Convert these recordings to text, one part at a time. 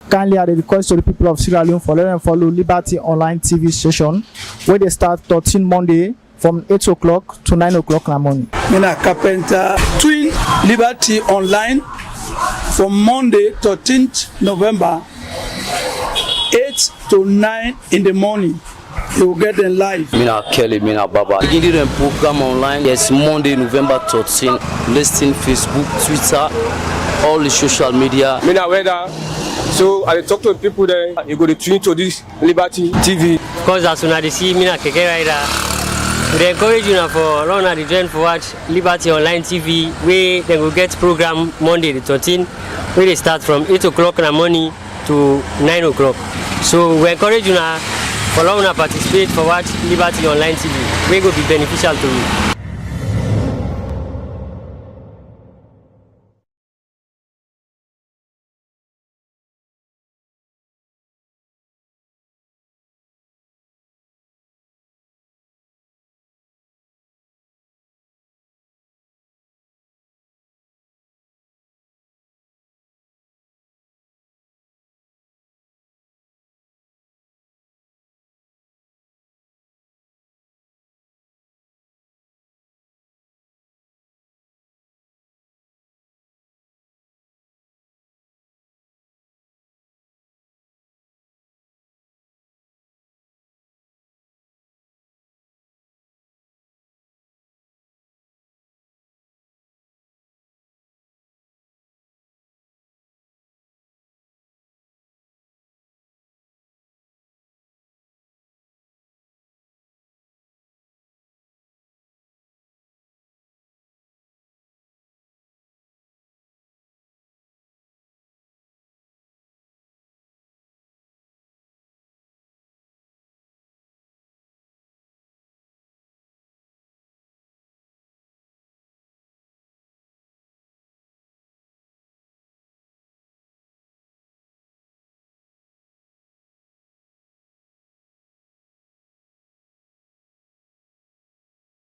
Kindly at the request to the people of Sierra Leone for let them follow Liberty Online TV station where they start 13 Monday from 8 o'clock to 9 o'clock in the morning. Mina Carpenter, Twin Liberty Online from Monday 13th November 8 to 9 in the morning. You will get them live. Mina Kelly, Mina Baba. Beginning the program online. Yes, Monday, November 13. Listing Facebook, Twitter, all the social media. Mina Weather. So I talk to people there. You go to tune to this Liberty TV. Because as soon as they see Mina Keke Rider, we encourage you now for run at the join for watch Liberty Online TV. We then will get program Monday the 13th. Where they start from 8 o'clock in the morning to 9 o'clock. So we encourage you now for long to participate for watch Liberty Online TV. We will be beneficial to you.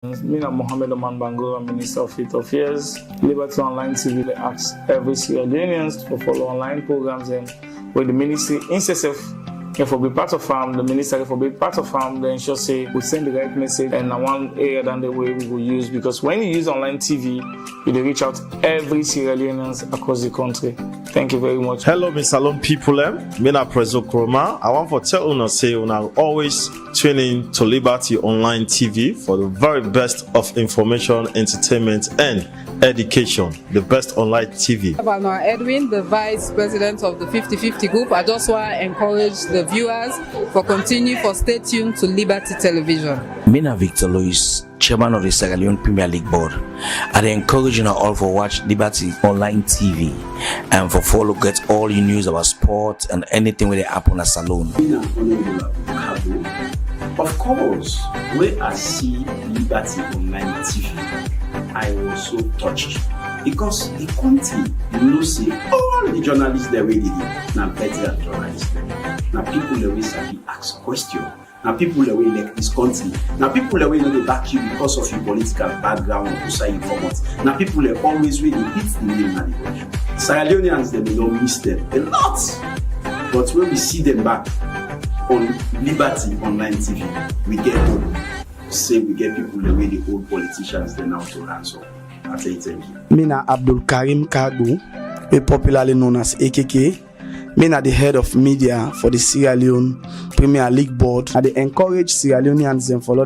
Mina Mohammed Oman Bangura, Minister of Youth Affairs. Liberty Online TV asks every Sierra Leoneans to follow online programs and with the ministry incessive. If we be part of the minister, if we be part of the ensure say we send the right message and one area than the way we will use, because when you use online TV, you will reach out every Sierra Leoneans across the country. Thank you very much. Hello, Miss Salon people. Mina Prezo Kroma. I want to tell you, say, always tune in to Liberty Online TV for the very best of information, entertainment, and education. The best online TV. I'm Edwin, the Vice President of the 50/50 Group. I just want to encourage the viewers for stay tuned to Liberty Television. Mina Victor Louis, Chairman of the Sierra Leone Premier League Board. I encourage you all for watch Liberty Online TV and for follow get all your news about sport and anything where they happen at Salon. Of course, when I see Liberty Online TV, I was so touched because the country, say all the journalists that we did now better journalists. Now people that we say ask questions. Now people that we like this country. Now people that we know they back you because of your political background or say you format. Now people that always really hit the name and the country. Sierra Leoneans they don't miss them a lot. But when we see them back on Liberty Online TV, we get hope. Say we get people the way the old politicians they now to answer. I say thank you. Mina Abdul Karim Kagu, popularly known as AKK. Mina the head of media for the Sierra Leone Premier League Board. I encourage Sierra Leoneans and follow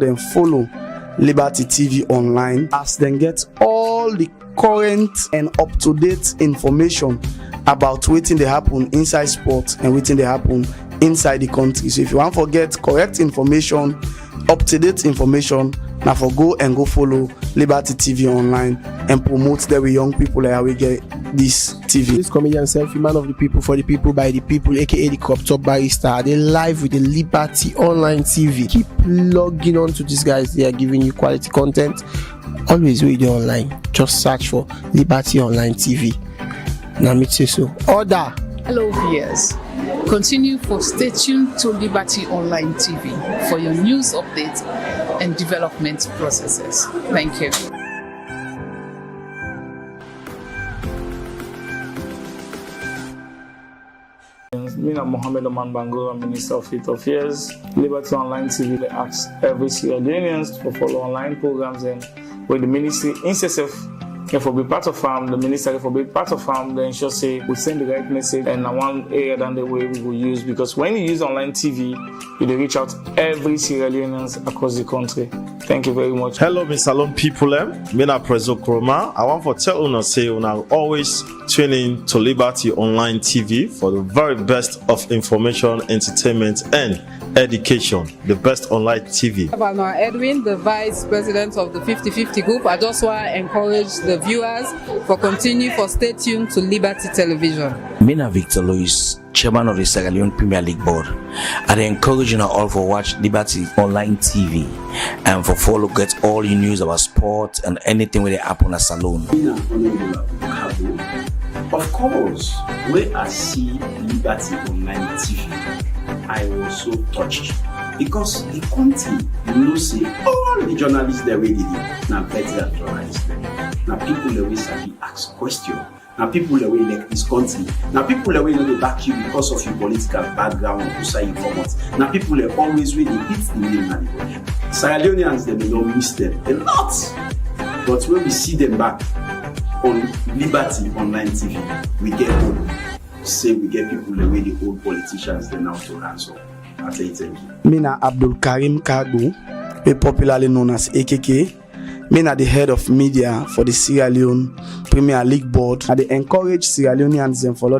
Liberty TV Online as they get all the current and up-to-date information about what they happen inside sports and what they happen inside the country. So if you want to get correct information, up-to-date information, now go follow Liberty TV Online and promote that with young people like how we get this TV. This comedian selfie, man of the people, for the people, by the people, aka the Crop Top Barrister. They live with the Liberty Online TV. Keep logging on to these guys. They are giving you quality content. Always read it online. Just search for Liberty Online TV. Now me say so. Order. Hello viewers. Continue for stay tuned to Liberty Online TV for your news updates and development processes. Thank you. Me and Mohammed Oman Bangura, Minister of Youth Affairs. Liberty Online TV they ask every Sierra Leoneans to follow online programs and with the ministry incessive. If we be part of the minister, if we be part of they ensure say we send the right message and one area than the way we will use, because when you use online TV, you will reach out every Sierra Leoneans across the country. Thank you very much. Hello, Miss Salon people. Me na Prezo Kroma. I want to tell una say una always tune in to Liberty Online TV for the very best of information, entertainment, and education. The best online TV. I'm Edwin, the Vice President of the 50/50 Group. I just want to encourage the viewers for stay tuned to Liberty Television. Mina Victor Louis, Chairman of the Sierra Leone Premier League Board. I encourage you all for watch Liberty Online TV and for follow get all your news about sport and anything where they happen at Salon. Of course, when I see Liberty Online TV, I was so touched because the country, say all the journalists they already did. Now better journalists. Now people always ask questions. Now people that will like this country. Now people that will not back you because of your political background or say you come out. Now people that always really hit the name of the body. Sierra Leoneans they don't miss them a lot. But when we see them back on Liberty Online TV, we get home. Say we get people that way the old politicians they now to answer. I say thank you. Mina Abdul Karim Kagbu, popularly known as AKK. Me na the head of media for the Sierra Leone Premier League Board. I dey encourage Sierra Leoneans and follow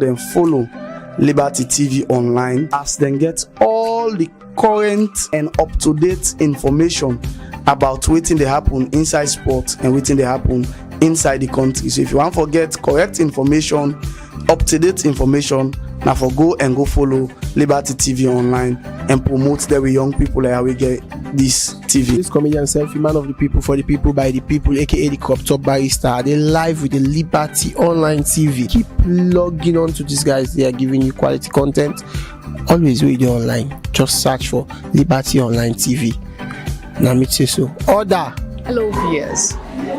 Liberty TV Online as they get all the current and up-to-date information about wetin dey happen inside sport and wetin dey happen inside the country. So if you want to get correct information, up-to-date information, now for go follow Liberty TV Online and promote that with young people like how we get this TV. This comedian selfie, man of the people, for the people, by the people, aka the crop top barista. They live with the Liberty Online TV. Keep logging on to these guys. They are giving you quality content. Always read it online. Just search for Liberty Online TV. Now me say so. Order. Hello viewers.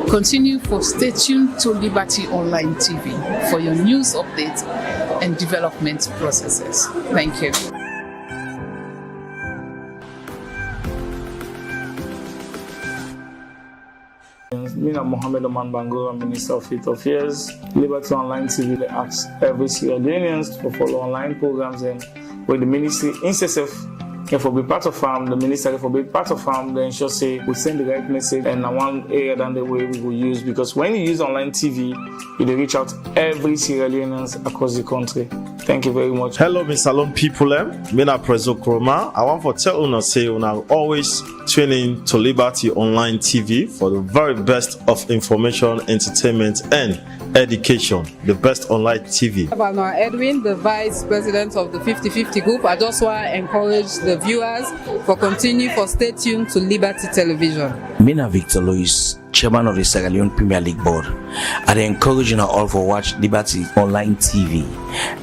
Continue for stay tuned to Liberty Online TV for your news updates and development processes. Thank you. Me and Mohammed Oman Bangura, Minister of Youth Affairs. Liberty Online TV they ask every Sierra Leoneans to follow online programs and with the ministry incessive. If we be part of the minister, if we be part of they ensure say we send the right message and one area than the way we will use, because when you use online TV, you will reach out every Sierra Leoneans across the country. Thank you very much. Hello, Miss Salon people. Me na Prezo Kroma. I want to tell una say una always tune in to Liberty Online TV for the very best of information, entertainment, and education. The best online TV. I'm Edwin, the Vice President of the 50/50 Group. I just want to encourage the viewers for stay tuned to Liberty Television. Mina Victor Louis, Chairman of the Sierra Leone Premier League Board. I encourage you all for watch Liberty Online TV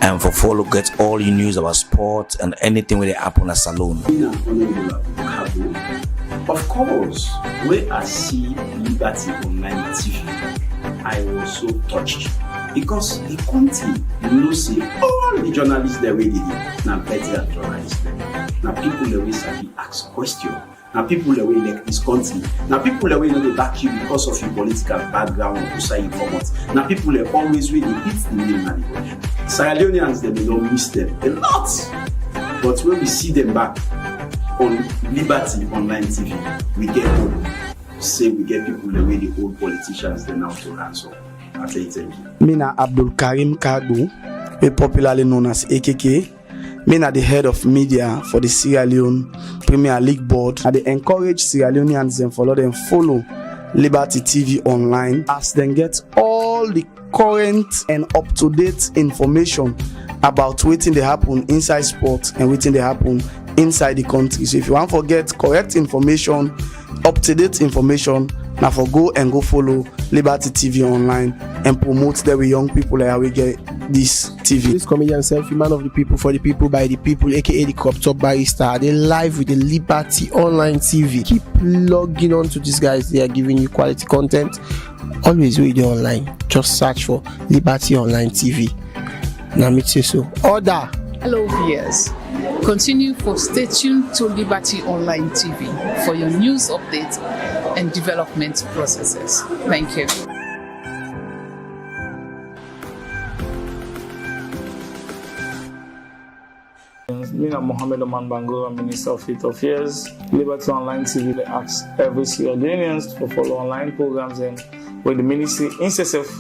and for follow get all your news about sport and anything where they happen at Salon. Of course, when I see Liberty Online TV, I was so touched because the country, say all the journalists they already did. Now better journalists. Now people always ask questions. Now people that will like this country. Now people that will not back you because of your political background or say you come out. Now people that always really hit the name of the body. Sierra Leoneans they don't miss them a lot. But when we see them back on Liberty Online TV, we get home. Say we get people that way the old politicians they now to answer. I say thank you. Mina Abdul Karim Kagbu, popularly known as AKK. Me na the head of media for the Sierra Leone Premier League Board. I dey encourage Sierra Leoneans and follow Liberty TV Online as they get all the current and up-to-date information about wetin dey happen inside sport and wetin dey happen inside the country. So if you want to get correct information, up-to-date information, now for go follow Liberty TV Online and promote that with young people like how we get this TV. This comedian selfie, man of the people, for the people, by the people, aka the crop top barista. They live with the Liberty Online TV. Keep logging on to these guys. They are giving you quality content. Always read it online. Just search for Liberty Online TV. Now me say so. Order. Hello viewers, continue for stay tuned to Liberty Online TV for your news updates and development processes. Thank you. Me and Mohammed Oman Bango, Minister of Youth Affairs. Liberty Online TV asks every Sierra Leoneans to follow online programs and with the ministry incessive.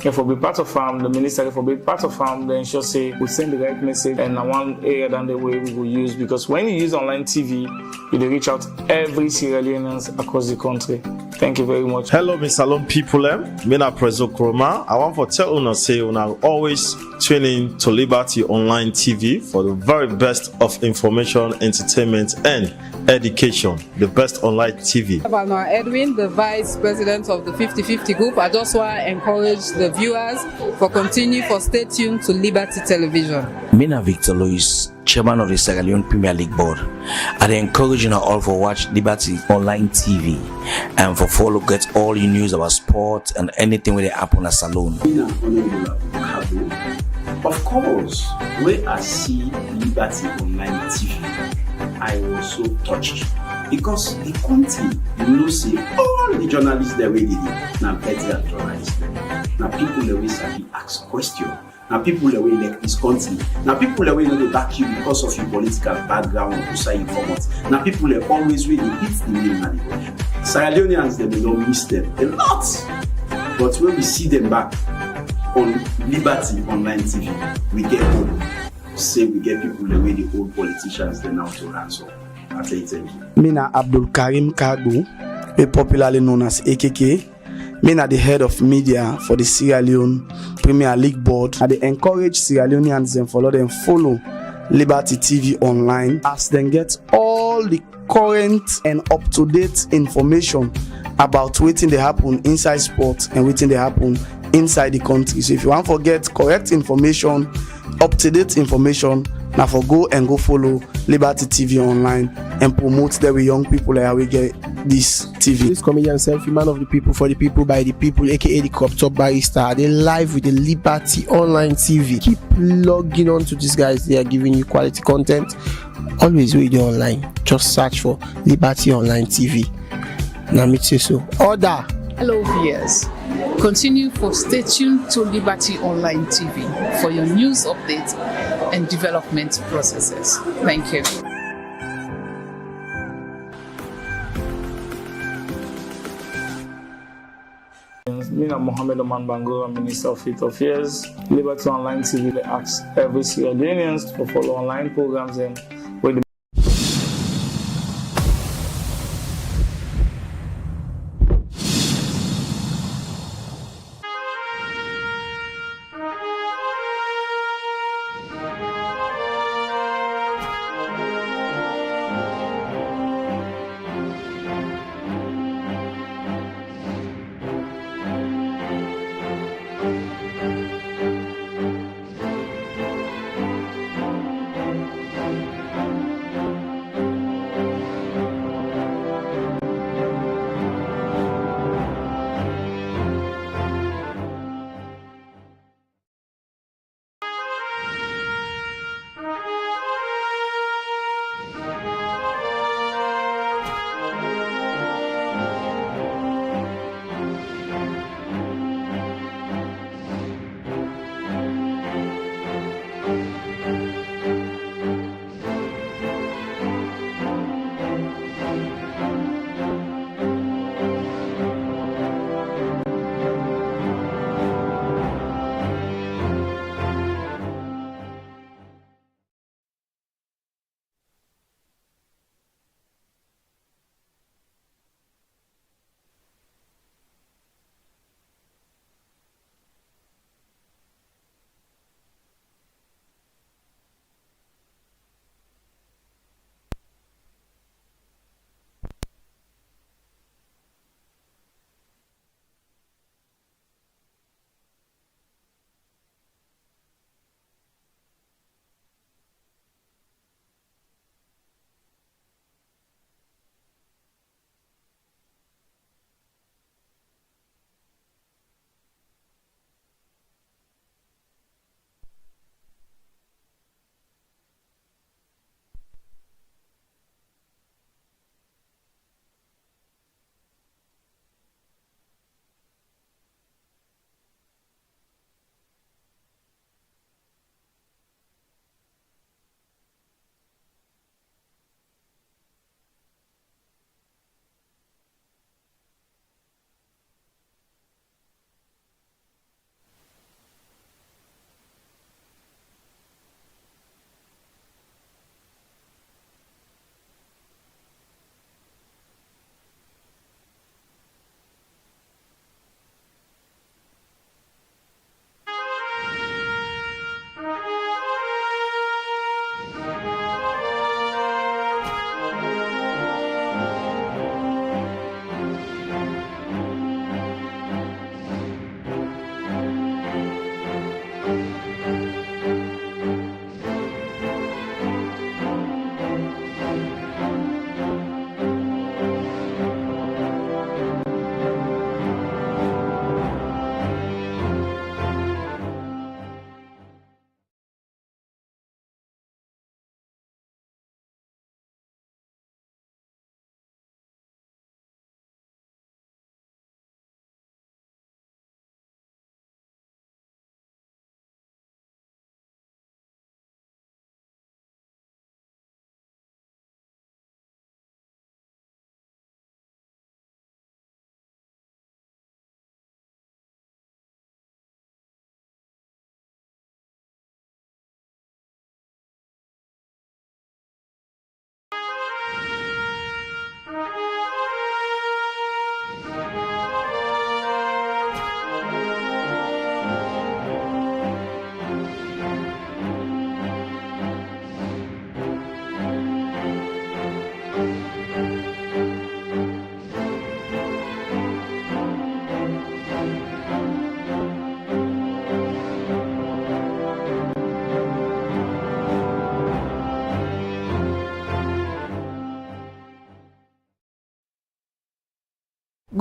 If we be part of the minister, if we be part of they ensure say we send the right message and one area than the way we will use, because when you use online TV, you will reach out every Sierra Leoneans across the country. Thank you very much. Hello, Miss Salon people. Me na Prezo Kroma. I want to tell una say una always tune in to Liberty Online TV for the very best of information, entertainment, and education. The best online TV. I'm Edwin, the Vice President of the 50/50 Group. I just want to encourage the viewers for continue for stay tuned to Liberty Television. Mina Victor Louis, Chairman of the Sierra Leone Premier League Board. I encourage you all for watch Liberty Online TV and for follow get all your news about sport and anything where they happen at Salon. Of course, when I see Liberty Online TV, I was so touched because the country, say all the journalists that we did now better journalists. Now people that we sabi ask questions. Now people that we like this country. Now people that we know they back you because of your political background or side informant. Now people that always really hit the name and the question. Sierra Leoneans they don't miss them a lot. But when we see them back on Liberty Online TV, we get home. Say we get people the way the old politicians they now to ransom. I say thank you. Mina Abdul Karim Kagbu, popularly known as AKK. Mina the head of media for the Sierra Leone Premier League Board. I encourage Sierra Leoneans and follow Liberty TV Online as they get all the current and up-to-date information about waiting they happen inside sports and waiting they happen inside the country. So if you want to get correct information, up-to-date information, now for go follow Liberty TV Online and promote that with young people like how we get this TV. This comedian selfie, man of the people, for the people, by the people, aka the crop top barista. They live with the Liberty Online TV. Keep logging on to these guys. They are giving you quality content. Always read it online. Just search for Liberty Online TV. Now me say so. Order. Hello viewers, continue for stay tuned to Liberty Online TV for your news updates and development processes. Thank you. Me and Mohammed Oman Bango, Minister of Youth Affairs. Liberty Online TV asks every Sierra Leoneans to follow online programs and with the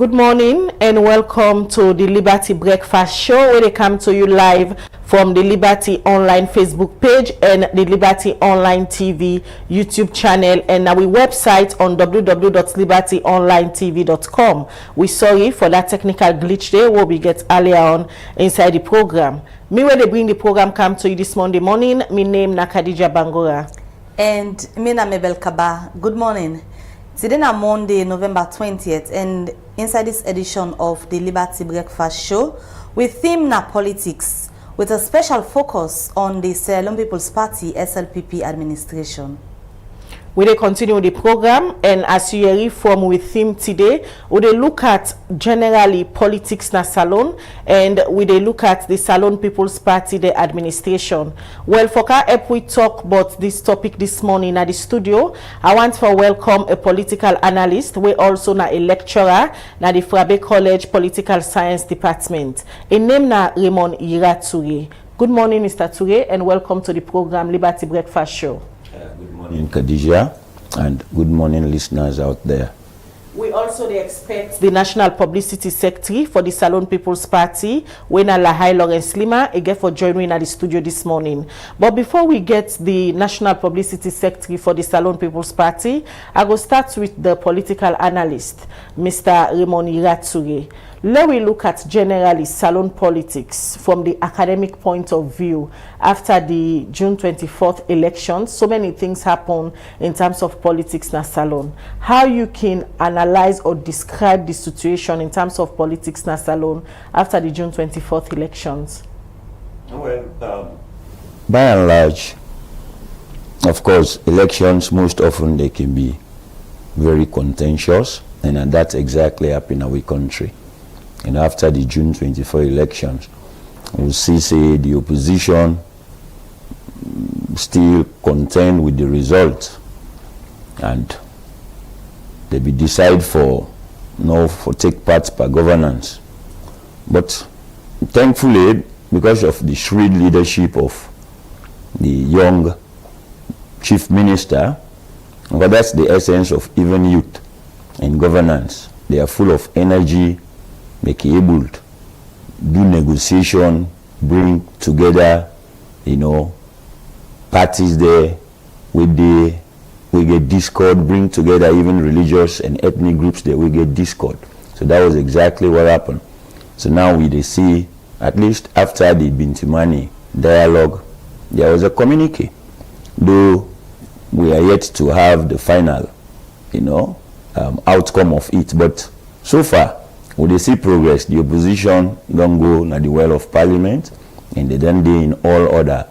Good morning and welcome to the Liberty Breakfast Show, where they come to you live from the Liberty Online Facebook page and the Liberty Online TV YouTube channel and our website on www.libertyonlinetv.com. We're sorry for that technical glitch there what we get earlier on inside the program. Me when they bring the program come to you this Monday morning, me name na Khadija Bangura. And me na Mabel Kaba. Good morning. Today na Monday, November 20th, and inside this edition of the Liberty Breakfast Show, we theme na politics with a special focus on the Sierra Leone People's Party SLPP administration. We will continue the program, and as you hear from with theme today, we will look at generally politics na Salon, and we will look at the Salon People's Party, the administration. Well, for help we talk about this topic this morning at the studio, I want to welcome a political analyst, we also na a lecturer na the Frabe College Political Science Department. His name na Raymond Ira Toure. Good morning, Mr. Toure, and welcome to the program Liberty Breakfast Show. Good morning, Khadija, and good morning, listeners out there. We also expect the National Publicity Secretary for the Salon People's Party, Wena Lahai Lawrence Lima, again for joining at the studio this morning. But before we get the National Publicity Secretary for the Salon People's Party, I will start with the political analyst, Mr. Raymond Ira Toure. Let we look at generally Salon politics from the academic point of view. After the June 24th election, so many things happen in terms of politics na Salon. How you can analyze or describe the situation in terms of politics na Salon after the June 24th elections? Well, by and large, of course, elections most often they can be very contentious, and that's exactly happened in our country. And after the June 24 elections, we see say the opposition still contend with the result, and they be decide for take part per governance. But thankfully, because of the shrewd leadership of the young chief minister, well, that's the essence of even youth in governance. They are full of energy, make able to do negotiation, bring together, parties there, we get discord, bring together even religious and ethnic groups there, we get discord. So that was exactly what happened. So now we see, at least after the Bintimani dialogue, there was a communique, though we are yet to have the final, outcome of it. But so far, we see progress. The opposition don't go na the well of parliament, and they don't do in all other,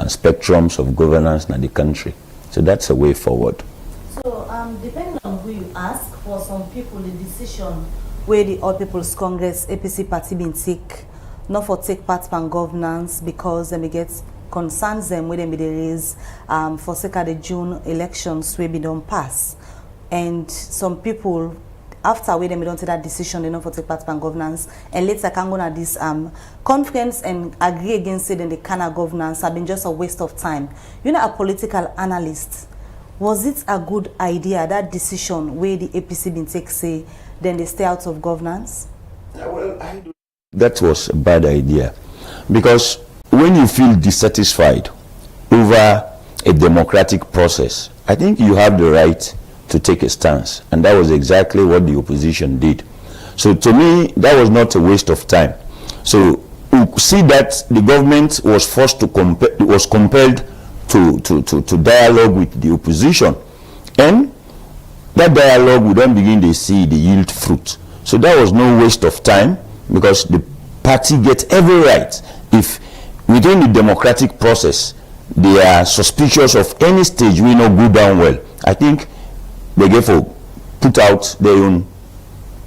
spectrums of governance na the country. So that's a way forward. So, depending on who you ask, for some people, the decision where the All People's Congress APC party been take, not for take part in governance because they get concerns them where they be raise for sake of the June elections where be don't pass, and some people, after we don't take that decision, they know for take part in governance, and later can go to this conference and agree against it, and the kind of governance have been just a waste of time. A political analyst, was it a good idea, that decision where the APC been take say, then they stay out of governance? That was a bad idea, because when you feel dissatisfied over a democratic process, I think you have the right to take a stance, and that was exactly what the opposition did. So to me, that was not a waste of time. So you see that the government was forced to compelled to dialogue with the opposition, and that dialogue we don't begin to see the yield fruit. So that was no waste of time, because the party gets every right. If within the democratic process they are suspicious of any stage we not go down well, I think they gave put out their own,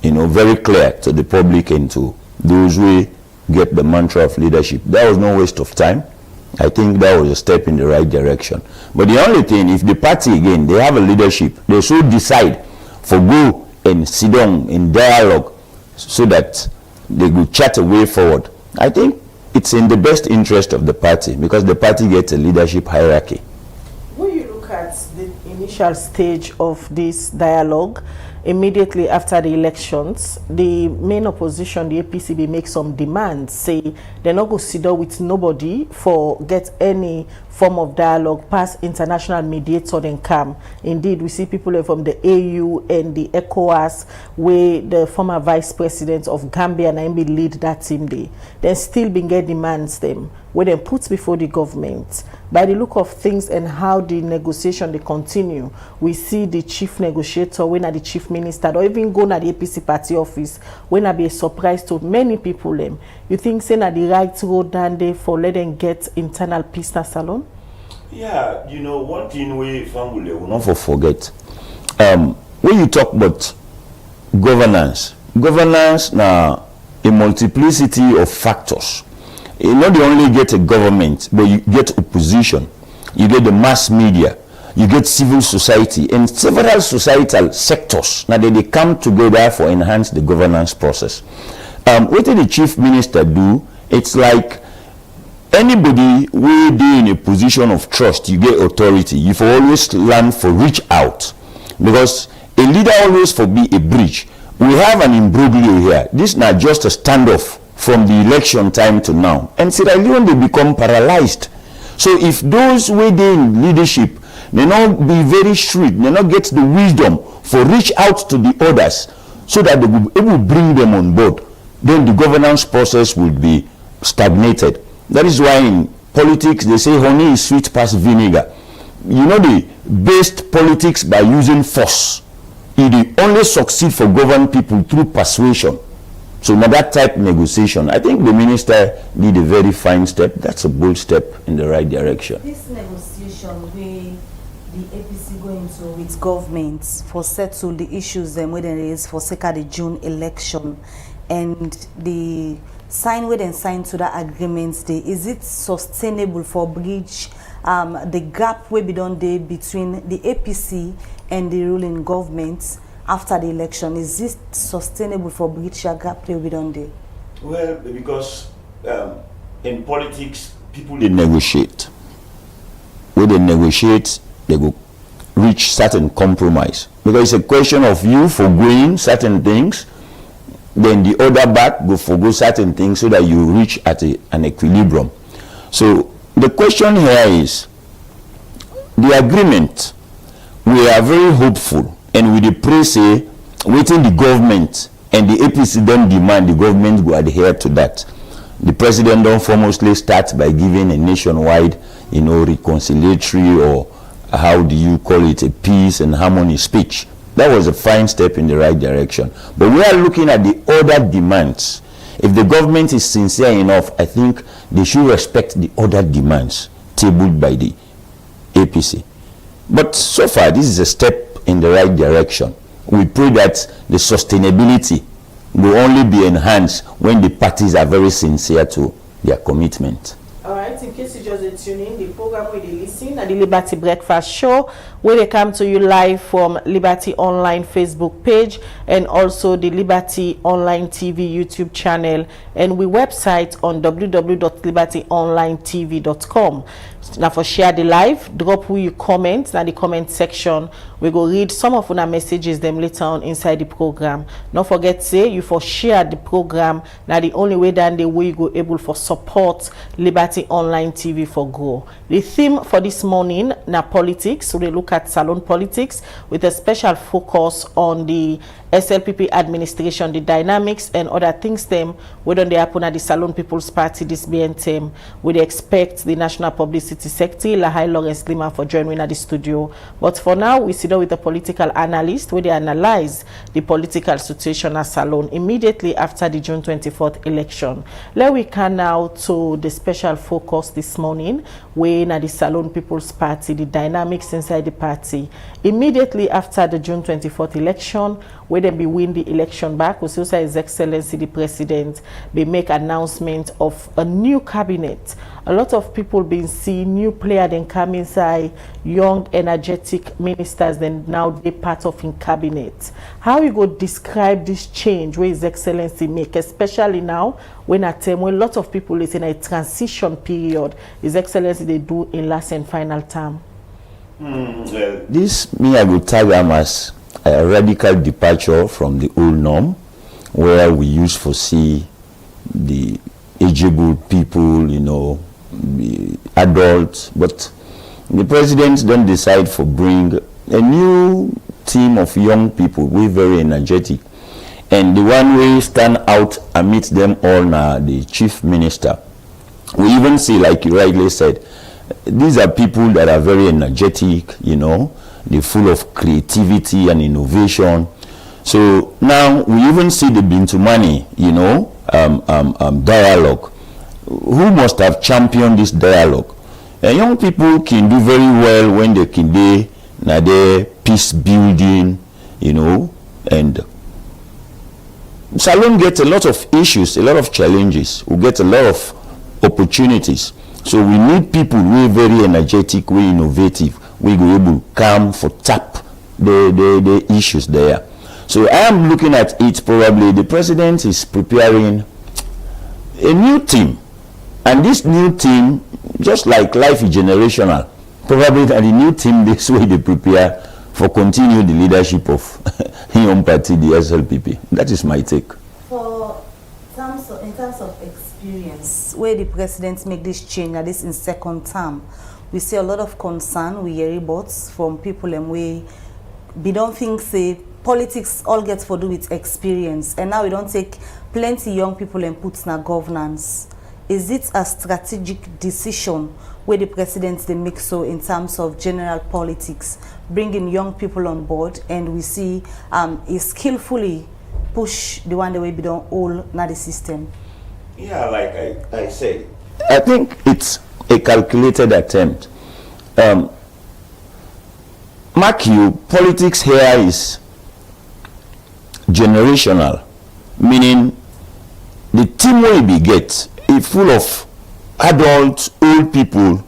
very clear to the public and to those who get the mantra of leadership. That was no waste of time. I think that was a step in the right direction. But the only thing, if the party again, they have a leadership, they should decide for go and sit down in dialogue so that they could chat a way forward. I think it's in the best interest of the party, because the party gets a leadership hierarchy. When you look at the initial stage of this dialogue, immediately after the elections, the main opposition, the APC, make some demands, say they're not going to sit down with nobody for get any form of dialogue past international mediator and come. Indeed, we see people from the AU and the ECOWAS, where the former vice president of Gambia and be lead that team there. Then still been get demands them, where they put before the government. By the look of things and how the negotiation they continue, we see the chief negotiator, when at the chief minister, or even go to the APC party office, when I be a surprise to many people them. You think saying at the right road down there for let them get internal peace na Salone? Yeah, you know, one thing we family will not forget. When you talk about governance now a multiplicity of factors. You not only get a government, but you get opposition, you get the mass media, you get civil society, and several societal sectors. Now they come together for enhance the governance process. What did the chief minister do? It's like anybody who be in a position of trust, you get authority. You for always learn for reach out, because a leader always for be a bridge. We have an imbroglio here. This is not just a standoff from the election time to now, and Sierra Leone they become paralyzed. So if those within leadership, they not be very shrewd, they not get the wisdom for reach out to the others, so that they will be able to bring them on board, then the governance process will be stagnated. That is why in politics they say honey is sweet past vinegar. You know, they based politics by using force. It only succeed for governed people through persuasion. So now that type of negotiation, I think the minister did a very fine step. That's a bold step in the right direction. This negotiation where the APC going to with governments for settle the issues them where there is for the June election, and the sign where then sign to that agreement day, is it sustainable for bridge the gap where be done day between the APC and the ruling government after the election? Is this sustainable for bridge a gap they will be done there? Well, because in politics, people they negotiate. When they negotiate, they go reach certain compromise. Because it's a question of you forgoing certain things, then the other back go forgo certain things so that you reach at an equilibrium. So the question here is, the agreement, we are very hopeful, and with the pray say, waiting the government and the APC don't demand the government go adhere to that. The president don't formally start by giving a nationwide, reconciliatory, or how do you call it, a peace and harmony speech. That was a fine step in the right direction. But we are looking at the other demands. If the government is sincere enough, I think they should respect the other demands tabled by the APC. But so far, this is a step in the right direction. We pray that the sustainability will only be enhanced when the parties are very sincere to their commitment. All right, in case you just tune in, the program where they listen at the Liberty Breakfast Show, where they come to you live from Liberty Online Facebook page and also the Liberty Online TV YouTube channel, and we website on www.libertyonlinetv.com. Now for share the live, drop who you comment in the comment section. We go read some of our messages them later on inside the program. Don't forget say you for share the program. Now the only way that the way you go able for support Liberty Online TV for grow. The theme for this morning na politics. So they look at Salone politics with a special focus on the SLPP administration, the dynamics and other things them whether they happen at the Salone People's Party this BNTM. We expect the National Publicity Secretary Lahai Lawrence Lima for joining at the studio. But for now, we sit down with a political analyst where they analyze the political situation at Salone immediately after the June 24th election. Let we come now to the special focus this morning where at the Salone People's Party, the dynamics inside the party. Immediately after the June 24th election, where they be win the election back, also His Excellency the President be make announcement of a new cabinet. A lot of people been seeing new player then come inside, young energetic ministers then now they part of in cabinet. How you go describe this change where His Excellency make, especially now when at time when a lot of people is in a transition period, His Excellency they do in last and final term? Well, this me I will tag them as a radical departure from the old norm, where we used to see the ageable people, the adults, but the president then decide to bring a new team of young people. We're very energetic, and the one way stand out amidst them all now, the chief minister. We even see, like you rightly said, these are people that are very energetic, they're full of creativity and innovation. So now we even see the Bintumani, dialogue. Who must have championed this dialogue? Young people can do very well when they can do their peace building, and Salone gets a lot of issues, a lot of challenges. We get a lot of opportunities. So we need people who are very energetic, who are innovative, we go able to come for tap the issues there. So I am looking at it, probably the president is preparing a new team. And this new team, just like life is generational, probably the new team, this way they prepare for continue the leadership of Young Party, the SLPP. That is my take. In terms of experience, where the president make this change, at this in second term, we see a lot of concern, we hear reports from people and we don't think say politics all gets to do with experience, and now we don't take plenty young people and put in governance. Is it a strategic decision where the president they make so in terms of general politics, bringing young people on board, and we see he skillfully push the one the way we don't all not the system? Yeah, like I said, I think it's a calculated attempt. Mark you, politics here is generational, meaning the team will be get is full of adults, old people,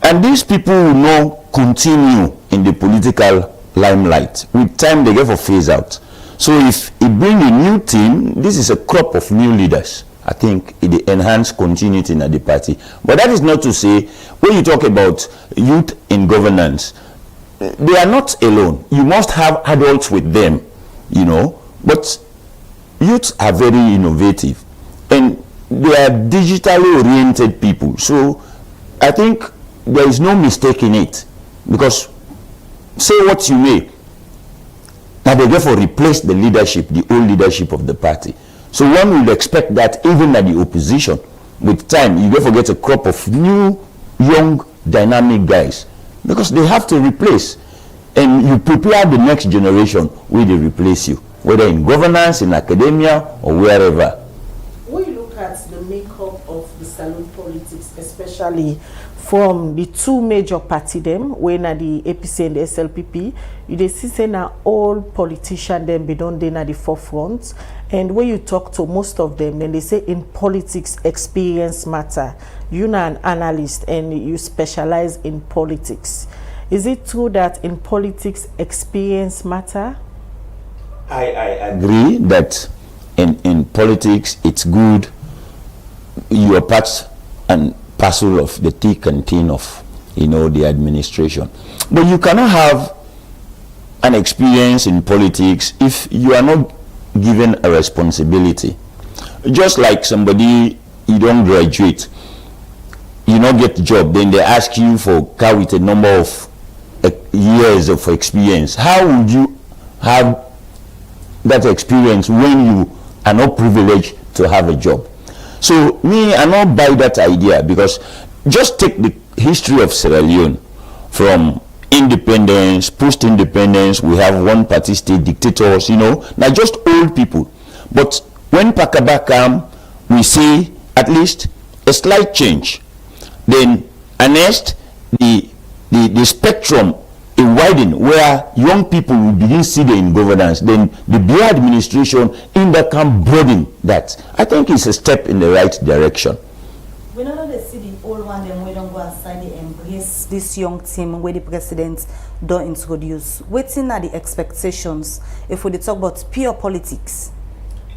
and these people will not continue in the political limelight. With time, they get for phase out. So if it bring a new team, this is a crop of new leaders. I think it enhance continuity in the party. But that is not to say, when you talk about youth in governance, they are not alone. You must have adults with them, but youths are very innovative and they are digitally oriented people. So I think there is no mistake in it, because say what you may, now they therefore replace the leadership, the old leadership of the party. So one would expect that even at the opposition, with time, you therefore get a crop of new, young, dynamic guys, because they have to replace, and you prepare the next generation where they replace you, whether in governance, in academia, or wherever. When you look at the makeup of the Salone politics, especially from the two major parties, them, when are the APC and the SLPP, you see say now all politicians them be done at the forefront. And when you talk to most of them, then they say in politics experience matter. You're an analyst and you specialize in politics. Is it true that in politics experience matter? I agree that in politics it's good you are part and parcel of the thick and thin of the administration, but you cannot have an experience in politics if you are not given a responsibility. Just like somebody, you don't graduate, you don't get a job, then they ask you for car with a number of years of experience. How would you have that experience when you are not privileged to have a job? So me, I not buy that idea, because just take the history of Sierra Leone from independence, post-independence, we have one-party state dictators, now just old people. But when Pakaba come, we see at least a slight change. Then, next, the spectrum is widen, where young people will begin to see in governance. Then the Biya administration in that can broaden that. I think it's a step in the right direction. We know they see the old one, then we don't go outside, they embrace this young team where the president don't introduce. Waiting at the expectations, if we talk about pure politics.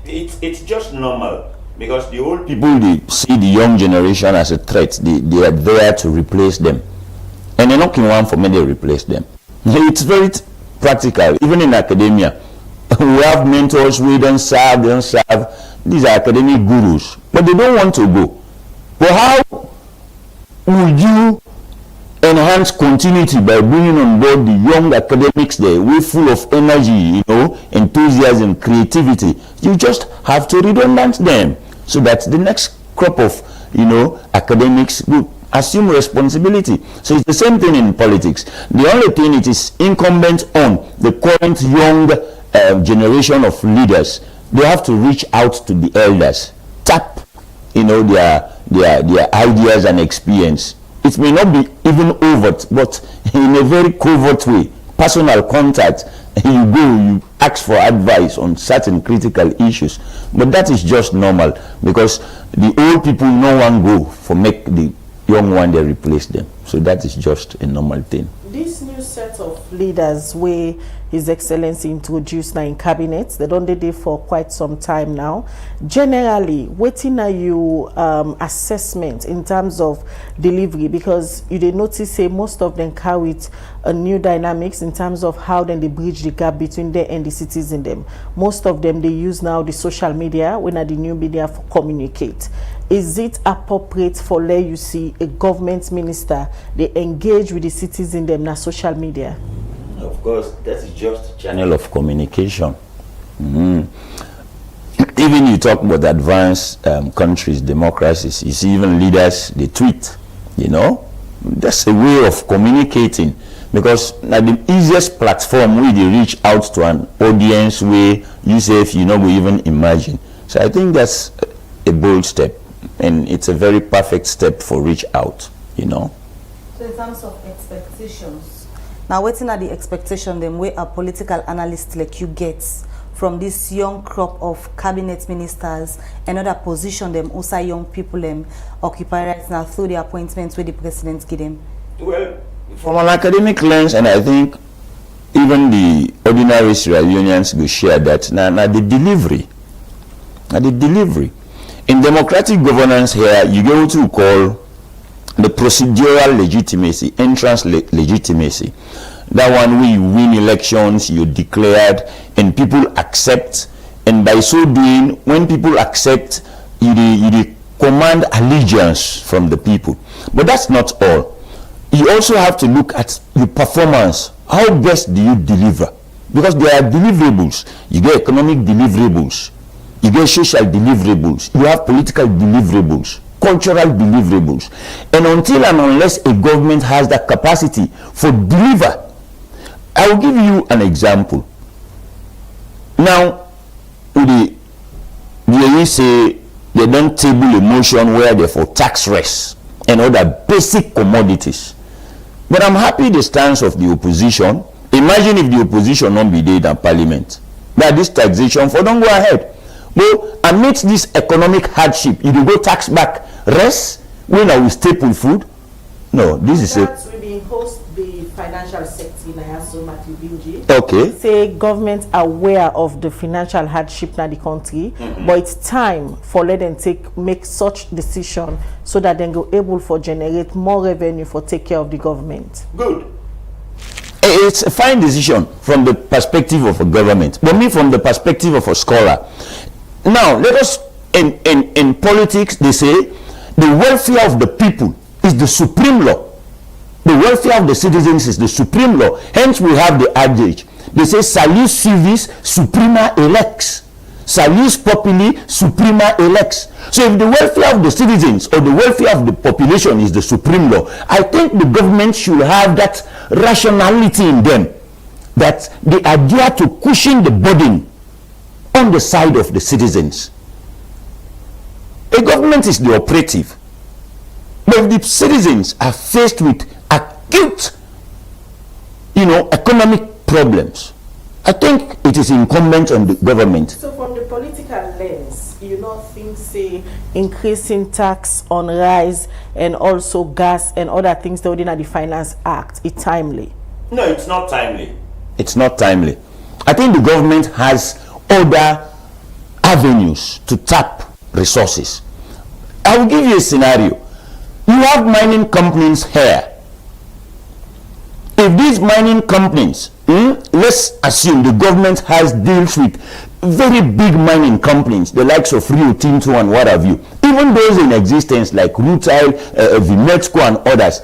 It's just normal, because the old people, they see the young generation as a threat. They are there to replace them. And they're not one for me, they replace them. It's very practical. Even in academia, we have mentors we don't serve. These are academic gurus, but they don't want to go. But how would you enhance continuity by bringing on board the young academics there? We're full of energy, enthusiasm, creativity. You just have to redundant them so that the next crop of, academics will assume responsibility. So it's the same thing in politics. The only thing it is incumbent on the current young generation of leaders, they have to reach out to the elders, tap, their ideas and experience. It may not be even overt, but in a very covert way, personal contact, you ask for advice on certain critical issues. But that is just normal, because the old people, no one go for make the young one, they replace them. So that is just a normal thing. This new set of leaders where His Excellency introduced now in cabinet, they don't do it for quite some time now. Generally, waiting are you assessment in terms of delivery, because you did notice say most of them carry a new dynamics in terms of how then they bridge the gap between them and the citizen them. Most of them they use now the social media when are the new media for communicate. Is it appropriate for let you see a government minister they engage with the citizen them na social media? Of course, that is just a channel of communication. Even you talk about advanced countries, democracies, you see even leaders, they tweet, That's a way of communicating, because now the easiest platform where they reach out to an audience where you say if you we even imagine. So I think that's a bold step, and it's a very perfect step for reach out, So in terms of expectations, now waiting at the expectation them where a political analyst like you gets from this young crop of cabinet ministers and other position them also young people them occupy right now through the appointments where the president give them? Well, from an academic lens, and I think even the ordinary Sierra Leoneans will share that now the delivery. In democratic governance here, you go to call the procedural legitimacy, entrance legitimacy. That one, we win elections, you declared, and people accept. And by so doing, when people accept, you command allegiance from the people. But that's not all. You also have to look at your performance. How best do you deliver? Because there are deliverables. You get economic deliverables. You get social deliverables. You have political deliverables. Cultural deliverables. And until and unless a government has that capacity for deliver, I will give you an example. Now, they say they don't table a motion where they for tax rates and other basic commodities. But I'm happy the stance of the opposition. Imagine if the opposition not be there in parliament, that this taxation for don't go ahead. But amidst this economic hardship, you go tax back rest when I will staple food. No, this is a we host the financial sector in Ayaso Matthew Binji. Okay. Say government aware of the financial hardship in the country, but it's time for let them make such decision so that they go able for generate more revenue for take care of the government. Good. It's a fine decision from the perspective of a government, but me from the perspective of a scholar. Now let us in politics they say the welfare of the people is the supreme law. The welfare of the citizens is the supreme law. Hence we have the adage. They say salus civis suprema elex. Salus populi suprema elex. So if the welfare of the citizens or the welfare of the population is the supreme law, I think the government should have that rationality in them, that they adhere to cushion the burden on the side of the citizens. A government is the operative. But if the citizens are faced with acute, economic problems, I think it is incumbent on the government. So from the political lens, you not think, say, increasing tax on rice and also gas and other things that within the Finance Act, it's timely? No, it's not timely. It's not timely. I think the government has other avenues to tap resources. I will give you a scenario. You have mining companies here. if these mining companies, let's assume the government has deals with very big mining companies, the likes of Rio Tinto and what have you, even those in existence like Rutile, Vimetco and others,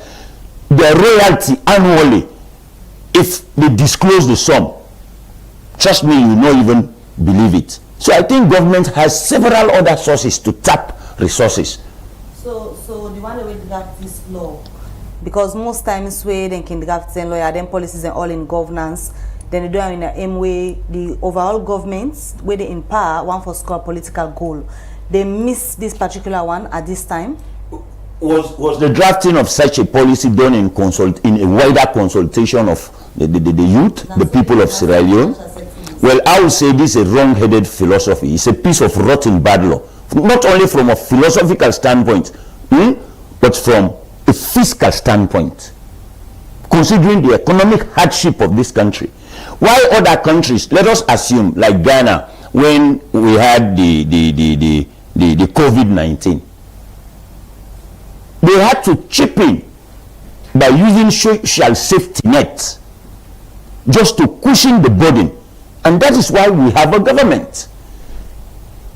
their royalty annually, if they disclose the sum, trust me, you will not even believe it. So I think government has several other sources to tap resources. So the one way to draft this law, because most times where they can draft and lawyer, then policies and all in governance, then they do it in the same way the overall governments where they in power want for score political goal. They miss this particular one at this time. Was the drafting of such a policy done in a wider consultation of the youth, the people of Sierra Leone? Well, I would say this is a wrong-headed philosophy. It's a piece of rotten bad law, not only from a philosophical standpoint, but from a fiscal standpoint, considering the economic hardship of this country. Why other countries, let us assume, like Ghana, when we had the COVID-19, they had to chip in by using social safety nets just to cushion the burden. And that is why we have a government.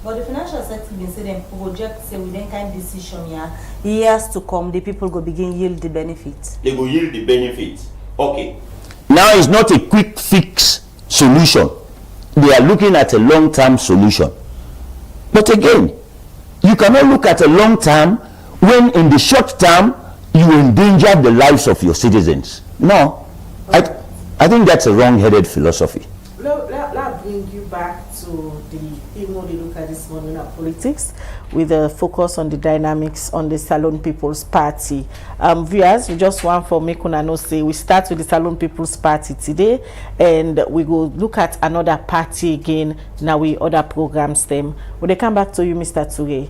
But the financial sector been saying them project say with any kind of decision here, years to come, the people go begin yield the benefits. They go yield the benefits. Okay. Now it's not a quick fix solution. They are looking at a long-term solution. But again, you cannot look at a long term when in the short term you endanger the lives of your citizens. No. I think that's a wrong-headed philosophy. Let bring you back to the thing we look at this morning of politics with a focus on the dynamics on the Salone People's Party. Viewers, we just want for make una know say we start with the Salone People's Party today and we go look at another party again now we other programs them. When they come back to you, Mr. Toure,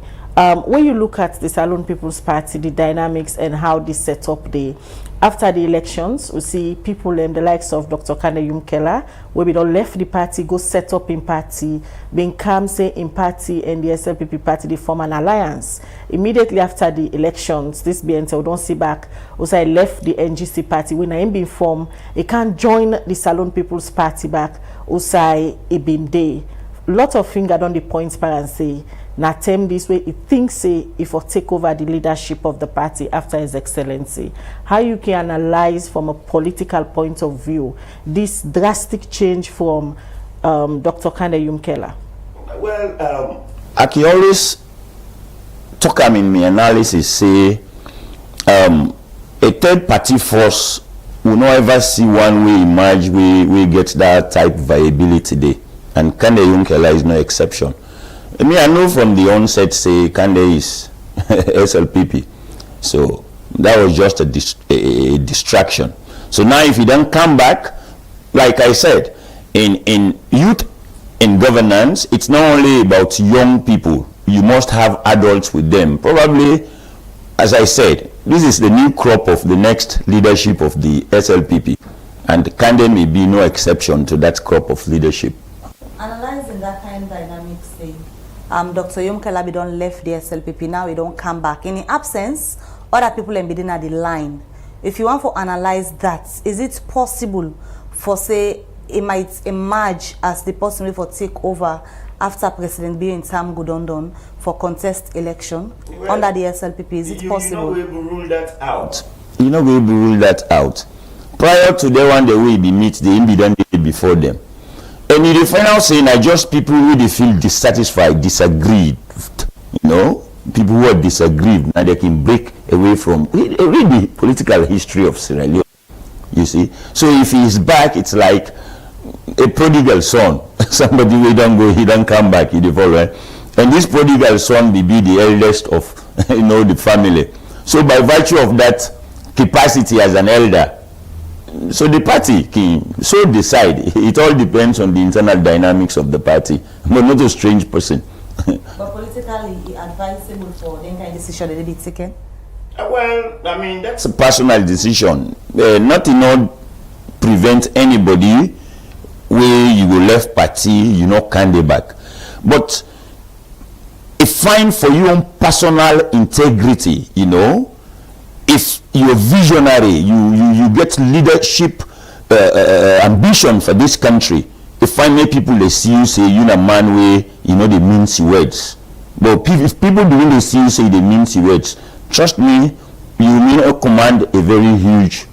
when you look at the Salone People's Party, the dynamics and how this set up the after the elections, we see people the likes of Dr. Kande Yumkela, where we don't left the party, go set up in party, being calm say in party and the SLPP party, they form an alliance. Immediately after the elections, this BNT, we don't see back, Usai left the NGC party, when I been formed, he can't join the Salone People's Party back, Usai it been day. Lot of finger on the points par and say, na term this way, it thinks say if or take over the leadership of the party after His Excellency. How you can analyze from a political point of view this drastic change from Dr. Kande Yumkela? Well, I can always talk in my analysis say a third party force will not ever see one way emerge we get that type viability there, and Kande Yumkela is no exception. I mean, I know from the onset, say, Kande is SLPP. So that was just a distraction. So now if you don't come back, like I said, in youth in governance, it's not only about young people. You must have adults with them. Probably, as I said, this is the new crop of the next leadership of the SLPP. And Kande may be no exception to that crop of leadership. Analyzing that kind of dynamics thing. Dr. Yumkela don't left the SLPP, now he don't come back. In the absence, other people embedded at the line. If you want to analyze that, is it possible for say it might emerge as the person for take over after President Bio in Sam Godondon for contest election under the SLPP? Is it possible? You're not going to rule that out. You're not going to rule that out. Prior to the one, the way we meet, the impediment before them. And in the final saying, are just people who they feel dissatisfied, disagreed. You know, people who are disagreed, and they can break away from read the political history of Sierra Leone. You see, so if he's back, it's like a prodigal son. Somebody who don't go, he don't come back. He devolve, right? And this prodigal son may be the eldest of the family. So by virtue of that capacity as an elder, so the party can so decide. It all depends on the internal dynamics of the party, but not a strange person. But politically advisable for the kind of decision that they be taken? Well, I mean, that's a personal decision. Nothing not prevent anybody where you go left party, Kande back. But a fine for your own personal integrity, if you're visionary, you get leadership ambition for this country. If I make people they see you say you a man way, you know they means words. But if people doing they see you say they means words, trust me, you may not command a very huge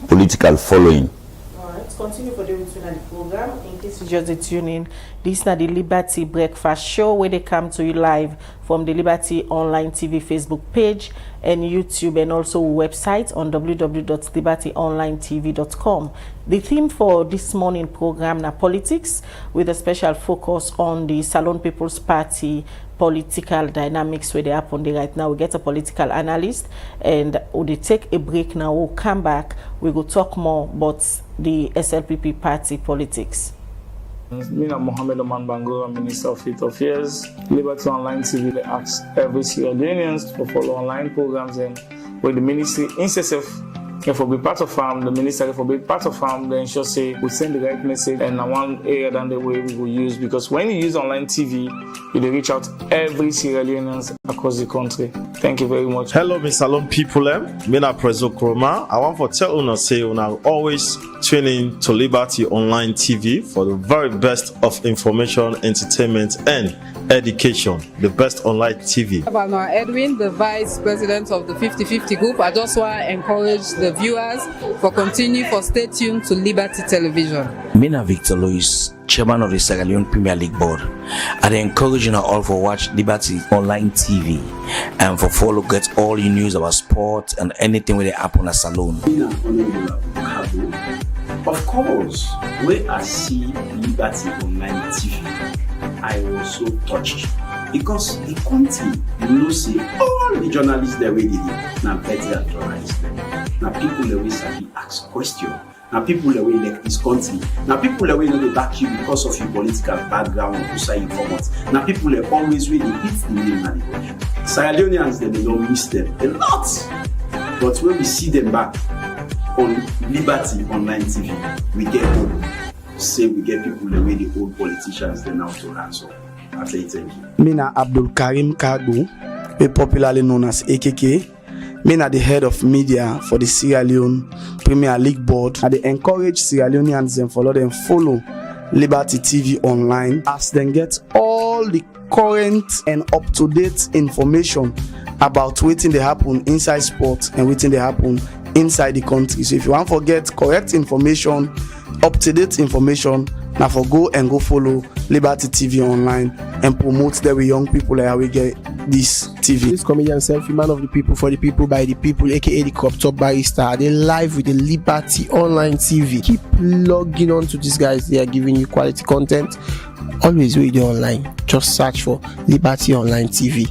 political following. Alright, continue for the return of the program. In case you just tune in, this is the Liberty Breakfast Show where they come to you live from the Liberty Online TV Facebook page and YouTube, and also website on www.libertyonlinetv.com. The theme for this morning program na politics, with a special focus on the Salon People's Party political dynamics where they happen there right now. We get a political analyst, and we take a break now. We'll come back. We will talk more about the SLPP party politics. Me na Mohammed Oman Bangura, Minister of Youth Affairs. Liberty Online TV asks every Sierra Leoneans to follow online programs and with the ministry incessive. If we be part of the minister, if we be part of they ensure say we send the right message and one area than the way we will use, because when you use online TV, you will reach out every Sierra Leoneans across the country. Thank you very much. Hello, Miss Salon people. Me na Prezo Kroma. I want to tell you say una always tune in to Liberty Online TV for the very best of information, entertainment, and education. The best online TV. I'm Edwin, the Vice President of the 50/50 Group. I just want to encourage the viewers for stay tuned to Liberty Television. Mina Victor Louis, Chairman of the Sierra Leone Premier League Board. I encourage you all for watch Liberty Online TV and for follow get all your news about sport and anything where they happen at Salon. Of course, when I see Liberty Online TV, I was so touched because the country, you know, say all the journalists that we did now better journalists. Now people that we sabi ask questions. Now people that we elect this country. Now people that we know they back you because of your political background or who say you come out. Now people that always really hit the name and the question. Sierra Leoneans they don't miss them a lot. But when we see them back on Liberty Online TV, we get hope. Say we get people the way the old politicians they now to answer. I say thank you. Mina Abdul Karim Kagbu, popularly known as AKK. Mina the head of media for the Sierra Leone Premier League Board. I encourage Sierra Leoneans and follow Liberty TV Online as they get all the current and up-to-date information about waiting they happen inside sports and waiting they happen inside the country. So if you want to get correct information, up-to-date information, now for go follow Liberty TV Online and promote that with young people like how we get this TV. This comedian selfie, man of the people, for the people, by the people, aka the crop top barista. They live with the Liberty Online TV. Keep logging on to these guys. They are giving you quality content. Always read online. Just search for Liberty Online TV.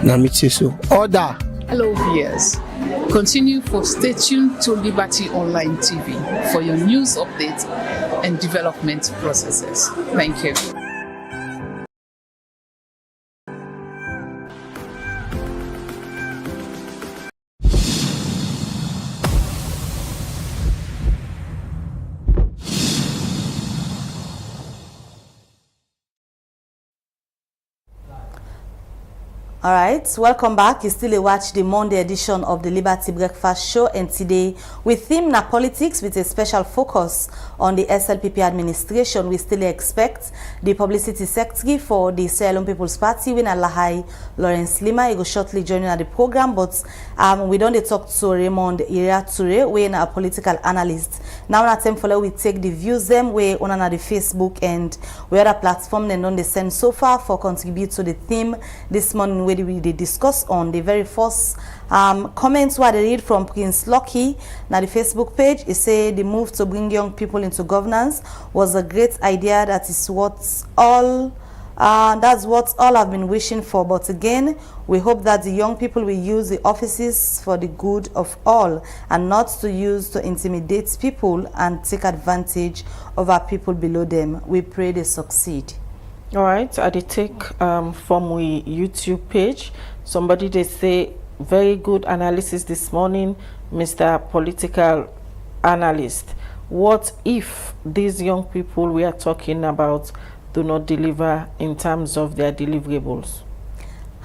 Now me say so. Order. Hello viewers. Continue stay tuned to Liberty Online TV for your news updates and development processes. Thank you. All right, welcome back. You still watch the Monday edition of the Liberty Breakfast Show, and today with theme na politics with a special focus on the SLPP administration. We still expect the publicity secretary for the Sierra Leone People's Party, Winner Lahai Lawrence Lima. He will shortly join at the program, but we don't talk to Raymond Iriature, we are a political analyst. Now na time for we take the views them we on the Facebook and we are a platform and on the send so far for contribute to the theme this morning where we discuss on the very first comments what I read from Prince Lucky now the Facebook page. He say the move to bring young people into governance was a great idea. That's what all I've been wishing for, but again we hope that the young people will use the offices for the good of all and not to use to intimidate people and take advantage of our people below them. We pray they succeed. All right, I did take from we YouTube page. Somebody they say very good analysis this morning, Mr. Political Analyst. What if these young people we are talking about do not deliver in terms of their deliverables?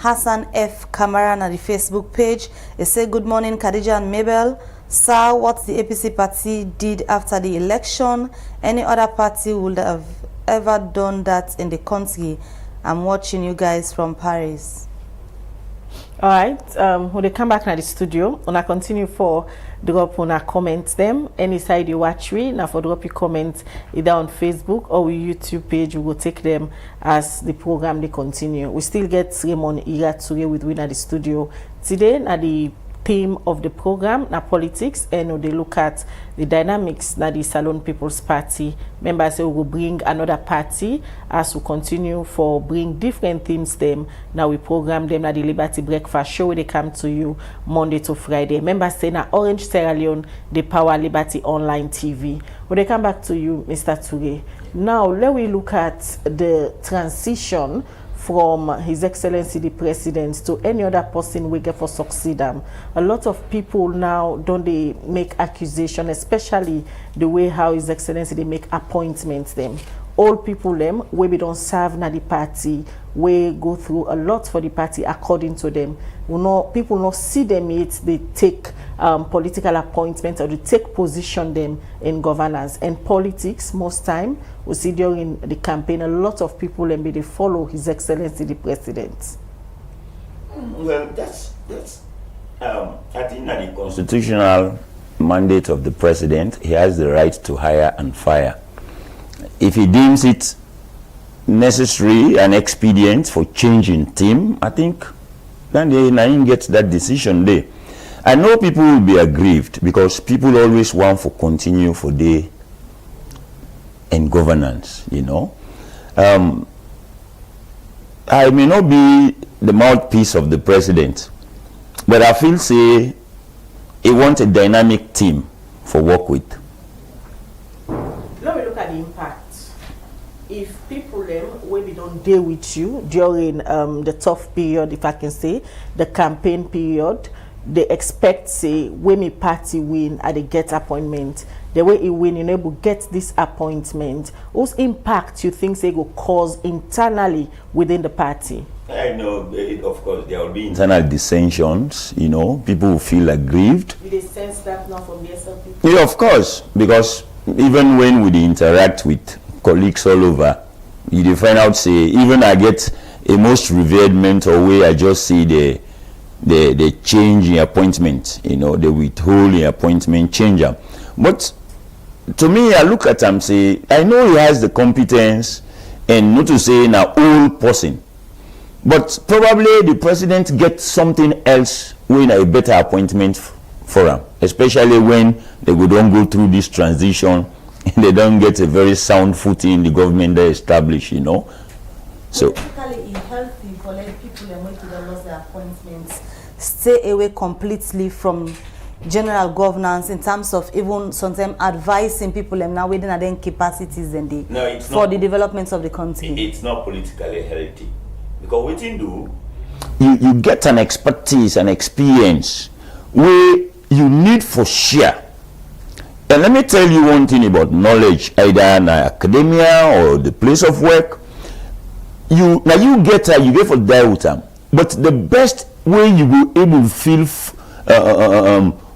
Hassan F. Kamara na the Facebook page. They say, good morning, Khadija and Mabel. Sir, what the APC party did after the election, any other party would have ever done that in the country. I'm watching you guys from Paris. All right, when they come back to the studio, and I continue for drop on our comments them. Any side you watch we, now for drop your comments either on Facebook or YouTube page, we will take them as the program they continue. We still get Raymond Irature with we at the studio today. Now the theme of the program na politics, and they look at the dynamics na the Salone People's Party. Members say we will bring another party as we continue for bring different themes them. Now we program them na the Liberty Breakfast Show where they come to you Monday to Friday. Members say na Orange Sierra Leone, the Power Liberty Online TV. When they come back to you, Mr. Toure. Now let we look at the transition from His Excellency the President to any other person we get for succeed them. A lot of people now don't they make accusation, especially the way how His Excellency they make appointments them. All people them where we don't serve na the party, we go through a lot for the party according to them. You know, people not see them yet, they take political appointments or they take position them in governance and politics. Most time we see during the campaign a lot of people them they follow His Excellency the President. Well, that's I think that the constitutional mandate of the president, he has the right to hire and fire. If he deems it necessary and expedient for changing team, I think then they get that decision there. I know people will be aggrieved because people always want for continue for day in governance, you know. I may not be the mouthpiece of the president, but I feel say he wants a dynamic team for work with. Let me look at the impact. If people when we don't deal with you during the tough period, if I can say, the campaign period, they expect say when a party win and they get appointment, the way it win, you know, will get this appointment. Whose impact you think they will cause internally within the party? I know, of course, there will be internal dissensions, you know, people will feel aggrieved. Do they sense that now from the SLP? Yeah, of course, because even when we interact with colleagues all over, you find out say, even I get a most revered mentor where I just see the change in appointment, you know, the withhold in appointment, change them. But to me, I look at him say, I know he has the competence, and not to say an old person, but probably the president gets something else when a better appointment for him, especially when they don't go through this transition and they don't get a very sound footing in the government they establish, you know. So basically, it's healthy for people and when people lost their appointments stay away completely from general governance in terms of even sometimes advising people and now within their capacities and for the development of the country. It's not politically healthy because what you do, you get an expertise and experience where you need for share. And let me tell you one thing about knowledge, either in academia or the place of work. You get for doubt, but the best way you will able to feel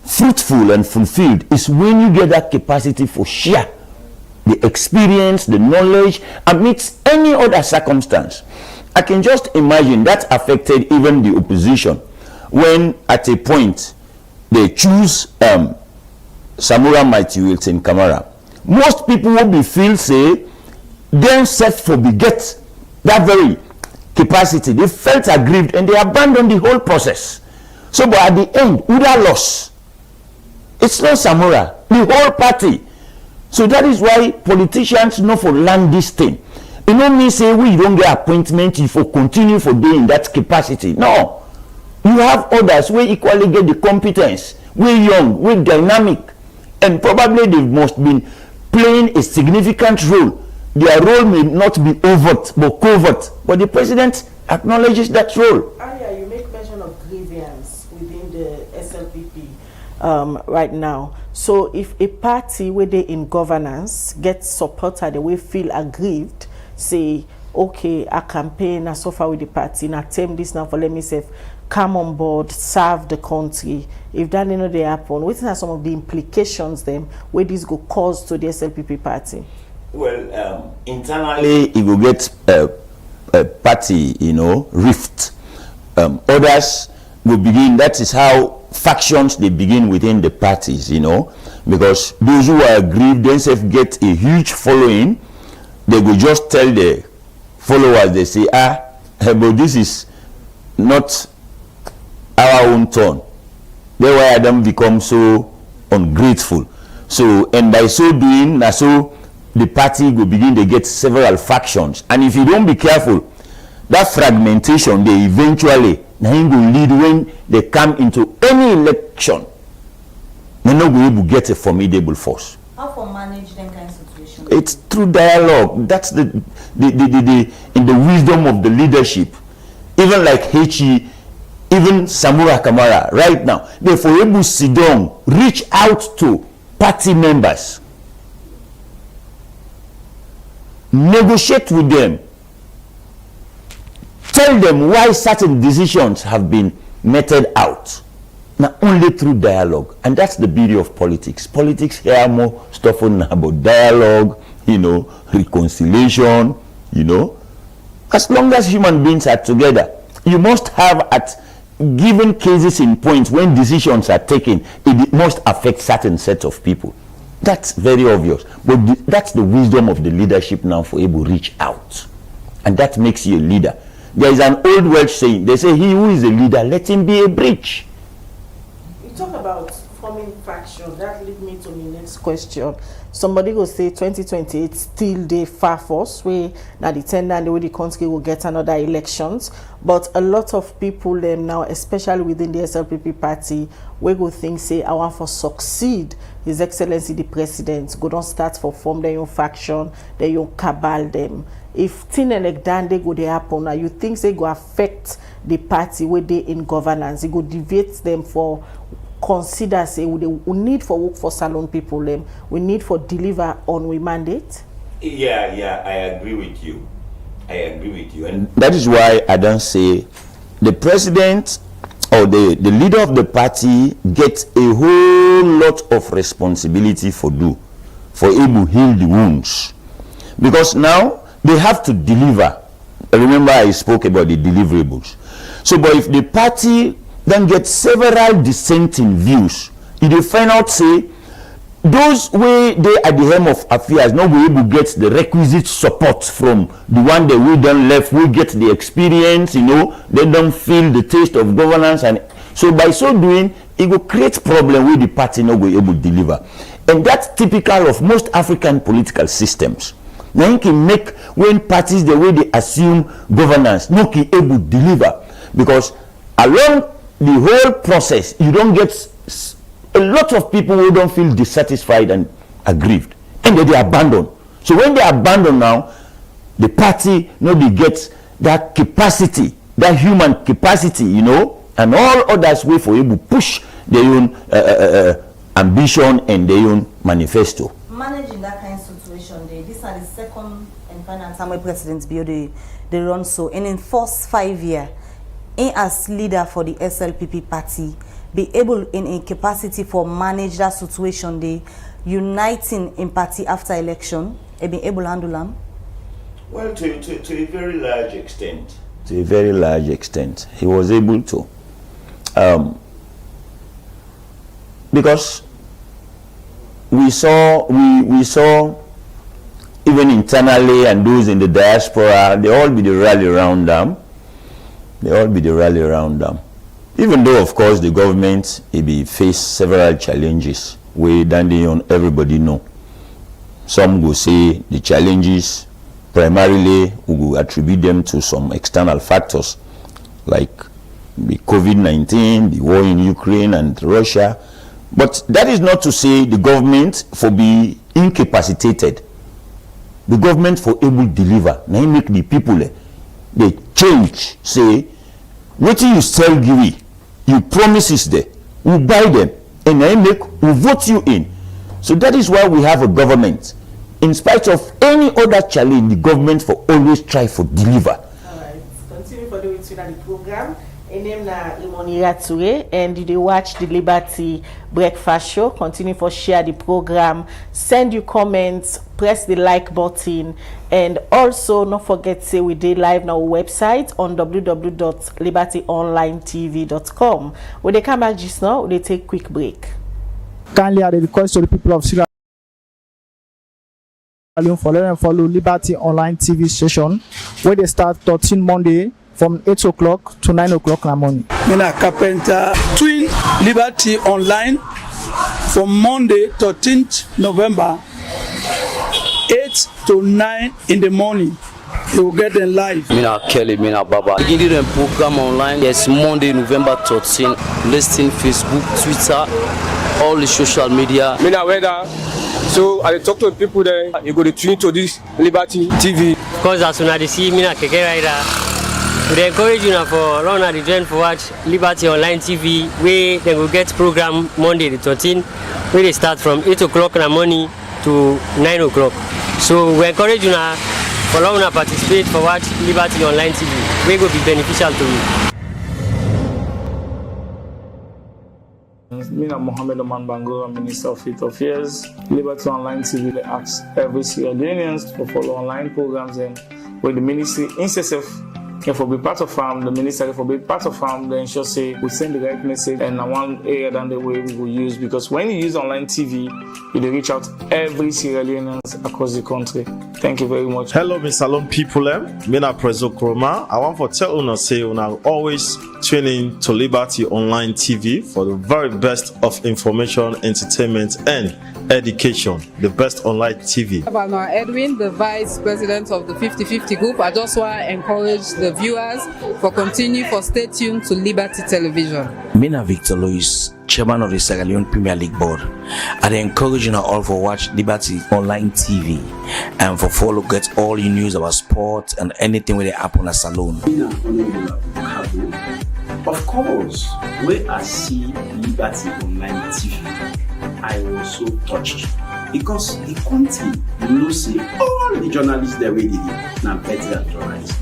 fruitful and fulfilled is when you get that capacity for share the experience, the knowledge amidst any other circumstance. I can just imagine that affected even the opposition when at a point they choose Samura Mighty Wilson Kamara. Most people will be feel say them set for beget that very capacity. They felt aggrieved and they abandoned the whole process. So but at the end, Uda lost. It's not Samura, the whole party. So that is why politicians know for land this thing. You know me say we don't get appointment if we continue for doing that capacity. No. You have others where equally get the competence. We're young, we're dynamic, and probably they must be playing a significant role. Their role may not be overt but covert, but the president acknowledges that role. Alia, you make mention of grievance within the SLPP right now. So if a party where they in governance gets supported, they will feel aggrieved, say okay, a campaign, a so far with the party, and attempt this now for let me say, come on board, serve the country. If that you know they happen, what are some of the implications then where this go cause to the SLPP party? Well, internally it will get a party, rift. Others will begin. That is how factions they begin within the parties, because those who are aggrieved themselves get a huge following. They will just tell the followers, they say, but this is not our own turn. That's why Adam become so ungrateful. So, and by so doing, so the party will begin to get several factions. And if you don't be careful, that fragmentation, they eventually will lead when they come into any election. They're not going to get a formidable force. How for manage them kind of situation? It's through dialogue. That's the in the wisdom of the leadership. Even like Hechi, even Samura Kamara, right now, they for able to sit down, reach out to party members, negotiate with them, tell them why certain decisions have been meted out. Now only through dialogue, and that's the beauty of politics. Politics here more stuff on about dialogue, reconciliation, As long as human beings are together, you must have at given cases in points when decisions are taken, it must affect certain sets of people. That's very obvious, but that's the wisdom of the leadership now for able to reach out, and that makes you a leader. There is an old Welsh saying, they say, he who is a leader, let him be a bridge. Talk about forming faction. That leads me to my next question. Somebody will say 2028 still dey far force way now the tender and the way the country will get another elections, but a lot of people now, especially within the SLPP party, we go think say I want for succeed His Excellency the President go don't start for form their own faction, their own cabal them. If thing like that they go they happen now, you think they go affect the party where they in governance, it go deviate them for consider say we need for work for salon people we need for deliver on we mandate. Yeah, I agree with you, and that is why I don't say the president or the leader of the party gets a whole lot of responsibility for able heal the wounds, because now they have to deliver. Remember I spoke about the deliverables. So but if the party then get several dissenting views, if they find out say those way they at the helm of affairs not be able to get the requisite support from the one that we done left, we get the experience, they don't feel the taste of governance, and so by so doing it will create problem with the party not be able to deliver. And that's typical of most African political systems. Now you can make when parties the way they assume governance not be able to deliver, because along the whole process you don't get a lot of people who don't feel dissatisfied and aggrieved, and they abandon. So when they abandon now, the party nobody gets that capacity, that human capacity, and all others way for you to push their own ambition and their own manifesto. Managing that kind of situation, this are the second and final time where President Bio they run so, and in first 5 years, as leader for the SLPP party, be able in a capacity for manage that situation, they uniting in party after election, and be able to handle them? Well, to a very large extent. To a very large extent, he was able to. Because we saw even internally and those in the diaspora, they all be the rally around them. Even though, of course, the government face several challenges, everybody know. Some will say the challenges primarily we will attribute them to some external factors like the COVID-19, the war in Ukraine and Russia. But that is not to say the government for be incapacitated. The government for able to deliver. Now you make the people they change, say, what you sell give you promises there, we buy them, and then we vote you in. So that is why we have a government in spite of any other challenge, the government for always try for deliver. All right, continue for the program. My name is Imonira Toure, and you watch the Liberty Breakfast Show. Continue for share the program, send your comments, press the like button, and also don't forget say we did live on our website on www.libertyonlinetv.com. When they come back just now, they take quick break. Kindly add a request to the people of Sierra Leone follow Liberty Online TV station where they start 13 Monday from 8 o'clock to 9 o'clock in the morning. Mina Carpenter, Twin Liberty Online from Monday 13th November 8 to 9 in the morning. You will get them live. Mina Kelly, Mina Baba. Beginning the program online. Yes, Monday, November 13. Listing Facebook, Twitter, all the social media. Mina Weather. So I talk to people there. You go to tune to this Liberty TV. Because as soon as they see Mina Keke Rider, we encourage you now for run at the join for watch Liberty Online TV, where they will get program Monday the 13th, where they start from 8 o'clock in the morning to 9 o'clock. So we encourage you now for long to participate for watch Liberty Online TV, where will be beneficial to you. Mina Mohammed Oman Bangura, Minister of Youth Affairs. Liberty Online TV asks every Sierra Leoneans to follow online programs and with the ministry INSSF. If we be part of the ministry, if we be part of they ensure say we send the right message and one area than the way we will use, because when you use online TV, you reach out every Sierra Leoneans across the country. Thank you very much. Hello, Miss Salon people. Mina Prezo Kroma. I want to tell you say always tune in to Liberty Online TV for the very best of information, entertainment, and education. The best online TV. I'm Edwin, the Vice President of the 50/50 Group. I just want to encourage the viewers for stay tuned to Liberty Television. Mina Victor Louis, Chairman of the Sierra Leone Premier League Board. I encourage you all for watch Liberty Online TV and for follow get all your news about sport and anything where they happen at Salone. Of course, when I see Liberty Online TV, I was so touched because the country, say all the journalists that we did now better journalists.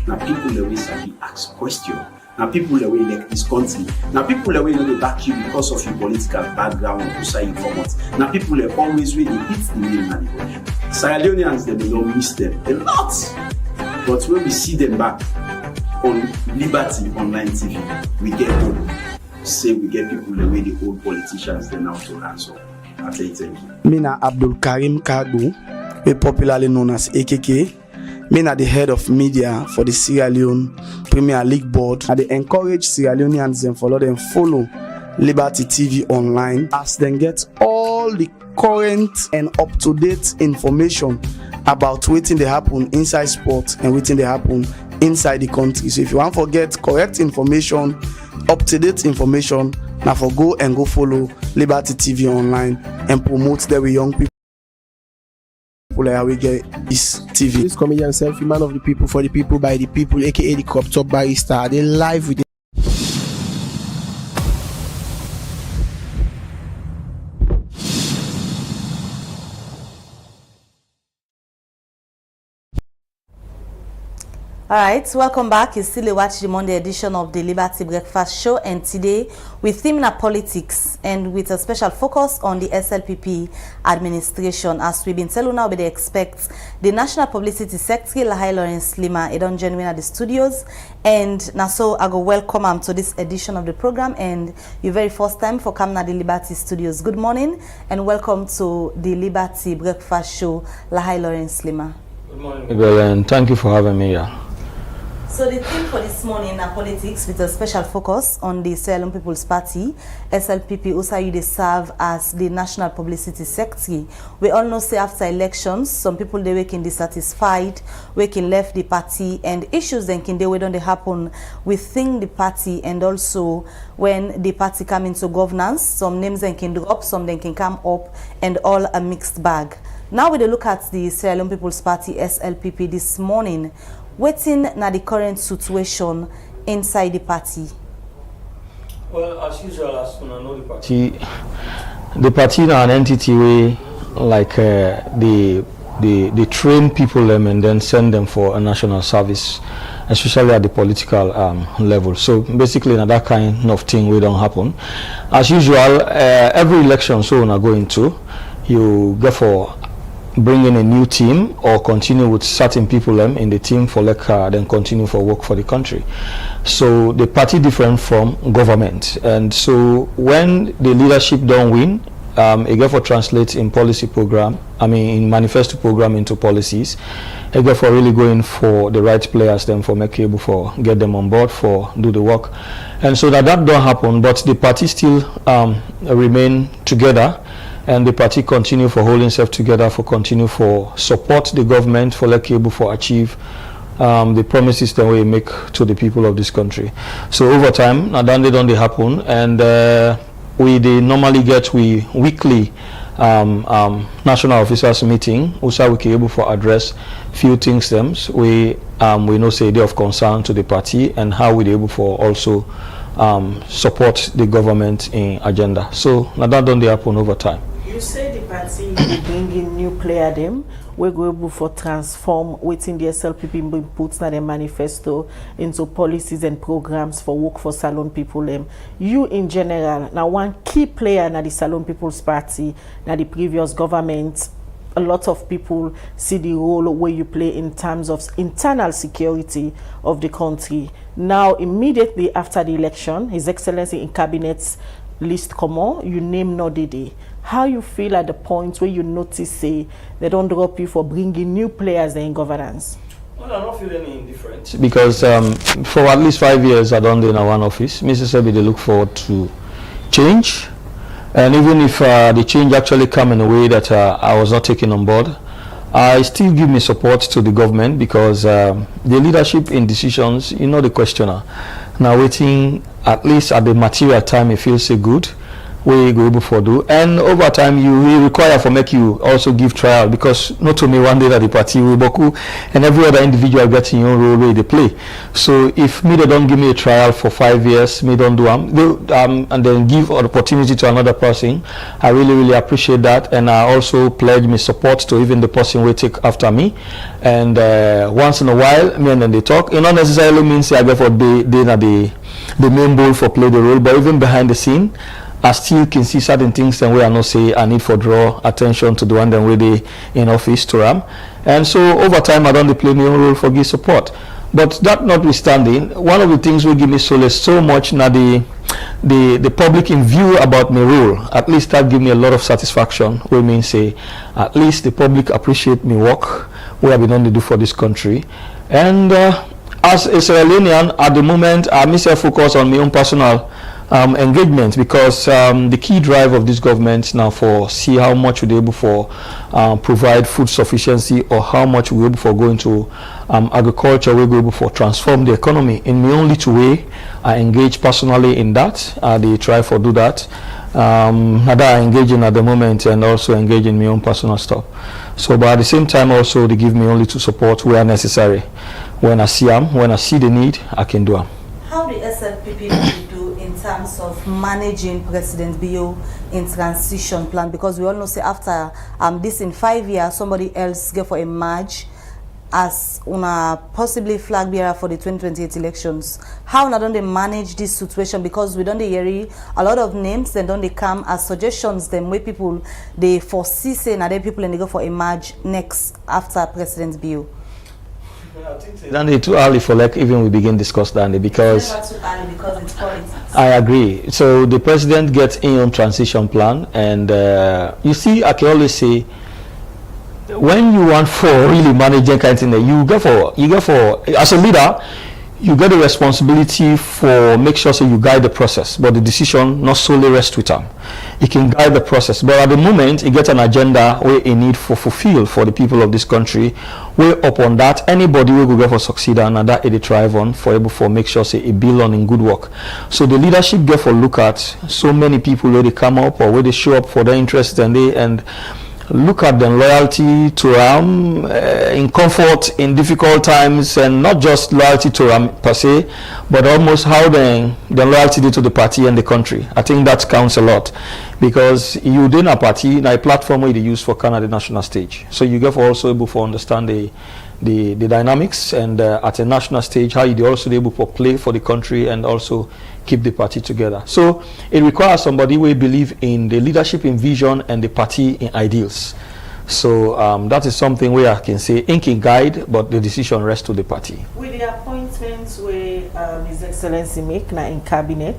Now people that we sabi ask questions. Now people that we like this country. Now people that we know they back you because of your political background or say you format. Now people that always really hit the name and the body. Sierra Leoneans they will not miss them a lot. But when we see them back on Liberty Online TV, we get hope. Say we get people the way the old politicians they now to answer. I say thank you. Mina Abdul Karim Kagbu, popularly known as AKK. Mina the head of media for the Sierra Leone Premier League Board. I encourage Sierra Leoneans and follow Liberty TV Online as they get all the current and up-to-date information about waiting they happen inside sport and waiting they happen inside the country. So if you want to get correct information, up-to-date information, now go follow Liberty TV Online and promote that with young people. Like we get this TV. This comedian selfie, man of the people, for the people, by the people, aka the crop top barista. They live with Alright, welcome back. You still watch the Monday edition of the Liberty Breakfast Show, and today with theme na politics and with a special focus on the SLPP administration. As we've been telling now, they expect the National Publicity Secretary Lahai Lawrence Lima don't genuine at the studios, and now so I go welcome him to this edition of the program, and your very first time for coming at the Liberty Studios. Good morning and welcome to the Liberty Breakfast Show, Lahai Lawrence Lima. Good morning, Miguel, and thank you for having me here. So the theme for this morning are politics with a special focus on the Sierra Leone People's Party, SLPP. Also, they serve as the National Publicity Secretary. We all know say after elections, some people they can dissatisfied, we can left the party, and issues then can they don't they happen within the party, and also when the party come into governance, some names then can drop, some then can come up, and all a mixed bag. Now we look at the Sierra Leone People's Party SLPP this morning. Waiting na the current situation inside the party. Well, as usual, as you know, the party is an entity where, like the they train people and then send them for a national service, especially at the political level. So basically, that kind of thing will don't happen. As usual, every election so when I go into, you go for bring in a new team or continue with certain people in the team for then continue for work for the country. So the party different from government, and so when the leadership don't win, it get for translate in policy program, in manifesto program into policies. It get for really going for the right players then for make able for get them on board for do the work, and so that don't happen, but the party still remain together. And the party continue for holding itself together, for continue for support the government, for like able for achieve the promises that we make to the people of this country. So over time, now then they don't happen, and they normally get weekly national officers meeting. Also, we can able for address few things them. We know say they of concern to the party and how we able for also support the government in agenda. So now that don't happen over time. You say the party will bring in new player them. We're going for transform within the SLPP been put na the manifesto into policies and programs for work for Salon people them. You in general now one key player na the Salon People's Party na the previous government. A lot of people see the role where you play in terms of internal security of the country. Now immediately after the election, His Excellency in cabinet's list come on, you name Nodidi. How you feel at the point where you notice say they don't drop you for bringing new players in governance? Well, I don't feel any indifferent because for at least 5 years I don't do in one office. Mississippi they look forward to change, and even if the change actually come in a way that I was not taken on board, I still give me support to the government because the leadership in decisions, the questioner. Now waiting at least at the material time it feels so good. We go able for do, and over time you require for make you also give trial, because not only one day that the party will boku and every other individual getting your role where they play. So if me they don't give me a trial for 5 years, me don't do and then give an opportunity to another person, I really appreciate that, and I also pledge me support to even the person will take after me. And once in a while, me and then they talk. It not necessarily means I go for the main role for play the role, but even behind the scene, I still can see certain things and where I not say I need for draw attention to the one that way they in office to ram. And so over time I don't play my own role for give support. But that notwithstanding, one of the things will give me solace so much now the public in view about my role, at least that give me a lot of satisfaction. We mean say at least the public appreciate me work we have been on to do for this country. And as a Sierra Leonean at the moment I myself focus on my own personal engagement, because the key drive of this government now for see how much we're able for provide food sufficiency, or how much we're able for go into agriculture, we're able for transform the economy. In my only two way, I engage personally in that. They try for do that. That I engage in at the moment, and also engage in my own personal stuff. So, but at the same time also they give me only to support where necessary. When I see them, when I see the need, I can do them. How the SLPP do in terms of managing President Bio in transition plan? Because we all know say after this in 5 years, somebody else get for a merge as una possibly flag bearer for the 2028 elections. How now don't they manage this situation? Because we don't hear a lot of names, then don't they come as suggestions them where people they foresee saying other people and they go for a merge next after President Bio. Then it's too early for even we begin discuss that, because it's never too early because it's politics. I agree. So the president gets in on transition plan, and you see, I can always say, when you want for really managing kind of thing, you go for as a leader, you get the responsibility for make sure so you guide the process, but the decision not solely rest with them. You can guide the process, but at the moment you get an agenda where a need for fulfill for the people of this country. Way upon that, anybody will go for succeed, and that they thrive on for able for make sure say it build on in good work. So the leadership get for look at so many people where they come up or where they show up for their interests, and look at their loyalty to Ram in comfort in difficult times, and not just loyalty to Ram per se, but almost how their loyalty to the party and the country. I think that counts a lot, because you then a party na a platform where they use for Canada national stage. So you get for also able to understand the dynamics and at a national stage how you also able to play for the country and also keep the party together. So it requires somebody who believe in the leadership in vision and the party in ideals. So that is something where I can say ink can guide, but the decision rests to the party. With the appointments where His Excellency make now in cabinet,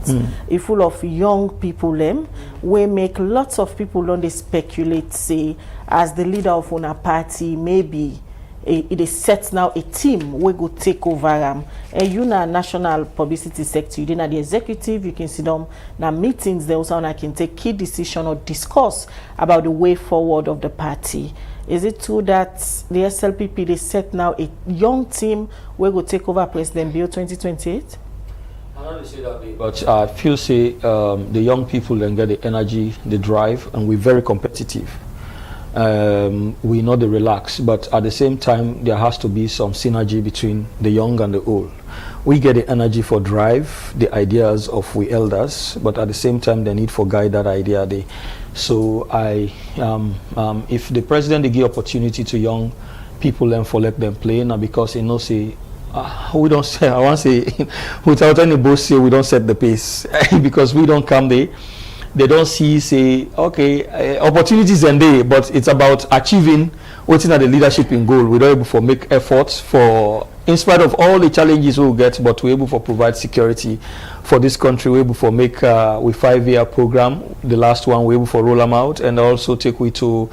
it's full of young people we make lots of people on they speculate say as the leader of una party maybe it is set now a team we go take over and you na national publicity sector, you did the executive, you can sit down now meetings there also and I can take key decision or discuss about the way forward of the party. Is it true that the SLPP they set now a young team we go take over President Bill 2028? But I feel say the young people then get the energy, the drive, and we're very competitive. We know they relax, but at the same time there has to be some synergy between the young and the old. We get the energy for drive, the ideas of we elders, but at the same time the need for guide that idea. So if the president they give opportunity to young people and for let them play now because he knows say we don't say I want to say without any boast say we don't set the pace because we don't come there. They don't see, say, okay, opportunities and there, but it's about achieving what's in the leadership in goal. We're able to make efforts for, in spite of all the challenges we'll get, but we're able to provide security for this country. We're able to make with 5-year program, the last one, we're able to roll them out and also take we to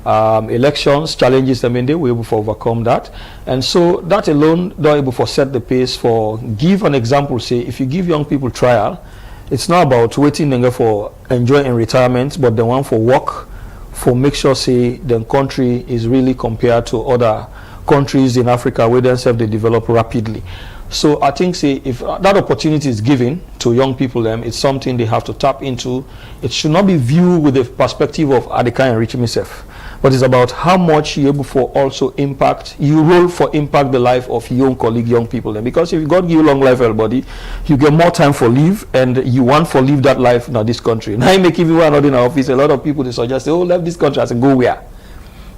elections, challenges them in there, we're able to overcome that. And so that alone, they're able to set the pace for, give an example, say, if you give young people trial, it's not about waiting for enjoying retirement, but the one for work, for make sure say the country is really compared to other countries in Africa where themselves they develop rapidly. So I think say if that opportunity is given to young people, it's something they have to tap into. It should not be viewed with the perspective of I can enrich myself, but it's about how much you're able for also impact, you roll for impact the life of young colleague, young people. Because if God give you long life, everybody, you get more time for live and you want for live that life in this country. Now I make even one not in our office, a lot of people they suggest, oh, left this country, I say go where?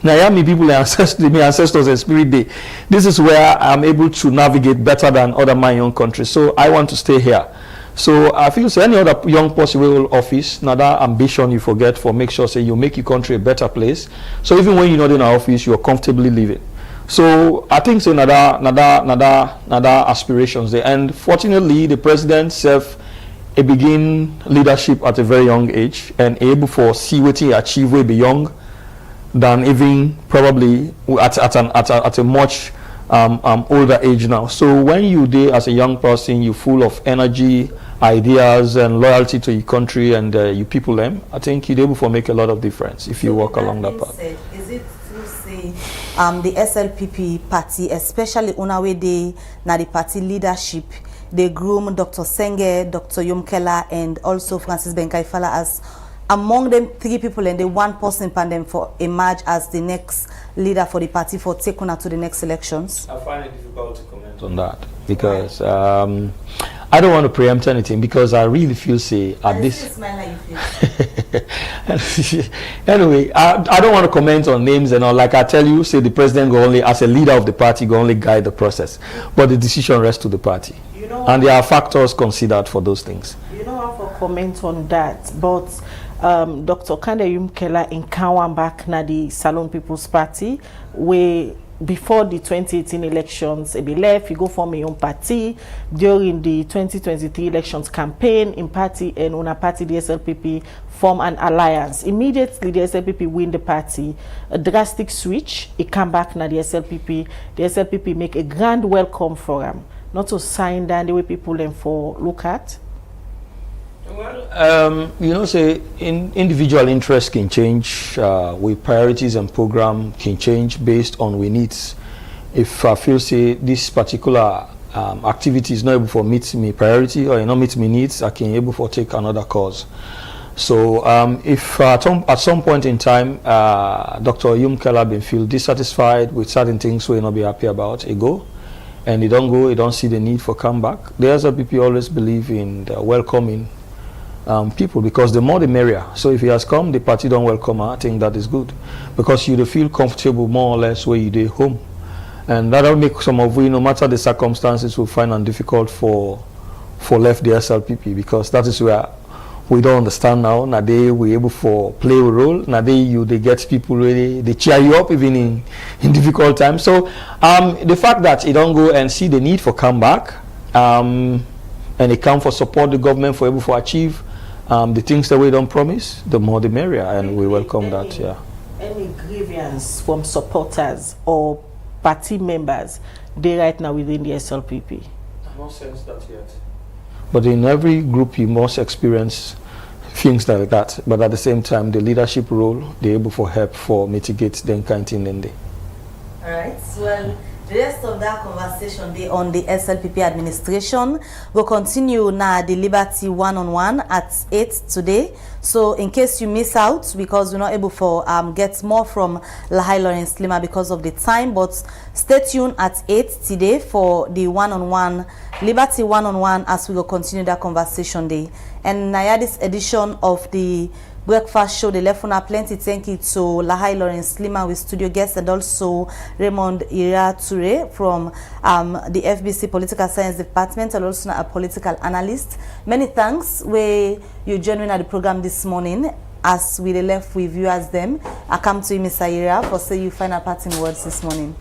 Now yeah, me people, ancestors and spirit day. This is where I'm able to navigate better than other my young countries. So I want to stay here. So I feel say any other young possible office, now that ambition you forget for make sure say you make your country a better place. So even when you're not in our office, you're comfortably living. So I think say another aspirations there. And fortunately, the president self begin leadership at a very young age and able for see what he achieve way beyond than even probably at a much older age now. So when you there as a young person, you're full of energy, ideas and loyalty to your country and your people I think you're able to make a lot of difference if you walk along that path. Is it to say the SLPP party, especially Unawe Day, na the party leadership, they groom Dr. Senge, Dr. Yumkela and also Francis Benkaifala as among them 3 people and the 1 person pandem for emerge as the next leader for the party for taking her to the next elections? I find it difficult to comment on that because I don't want to preempt anything because I really feel say at this anyway I don't want to comment on names and all. Like I tell you, say the president go only as a leader of the party go only guide the process, but the decision rests to the party, and there are factors considered for those things. You don't have to comment on that, but Dr. Kande Yumkela in Kawan back na the Salon People's Party where before the 2018 elections, he left, he go form a own party. During the 2023 elections campaign, in party and on a party, the SLPP form an alliance. Immediately, the SLPP win the party. A drastic switch, he come back now the SLPP. The SLPP make a grand welcome for him. Not to sign down the way people them for look at. Well, you know, say individual interests can change, with priorities and program can change based on we needs. If I feel say this particular activity is not able to meet me priority or not meet me needs, I can able to take another cause. So if at some point in time Dr. Yumkela been feel dissatisfied with certain things we not be happy about, he go. And he don't go, he don't see the need for comeback. The SLPP always believe in welcoming people, because the more the merrier. So if he has come, the party don't welcome her, I think that is good, because you feel comfortable more or less where you do home, and that'll make some of we, no matter the circumstances, will find it difficult for left the SLPP, because that is where we don't understand now. Now we able for play a role. Now they get people ready, they cheer you up even in difficult times. So the fact that you don't go and see the need for comeback, and they come for support the government for able to achieve the things that we don't promise, the more the merrier, and we welcome that. Yeah. Any grievance from supporters or party members they right now within the SLPP? I've not sensed that yet. But in every group you must experience things like that. But at the same time, the leadership role, they're able for help for mitigate the kind of thing in there. All right. Well, the rest of that conversation on the SLPP administration will continue now the Liberty one-on-one at 8 today. So in case you miss out, because we're not able to get more from Lahai Lawrence Lima because of the time, but stay tuned at 8 today for the one-on-one, Liberty one-on-one, as we will continue that conversation day. And now this edition of the breakfast show, the left on plenty. Thank you to Lahai Lawrence Lima with studio guests, and also Raymond Ira Toure from the FBC Political Science Department, and also a political analyst. Many thanks where you joining at the program this morning. As we left with viewers them, I come to you, Mr. Ira, for say you final parting words this morning.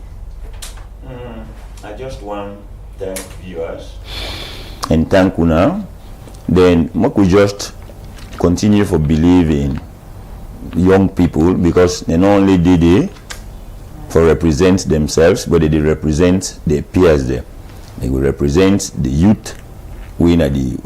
I just want to thank viewers and thank Una. Then we just continue for believing young people, because they not only did they for represent themselves, but they represent their peers there. They will represent the youth we in the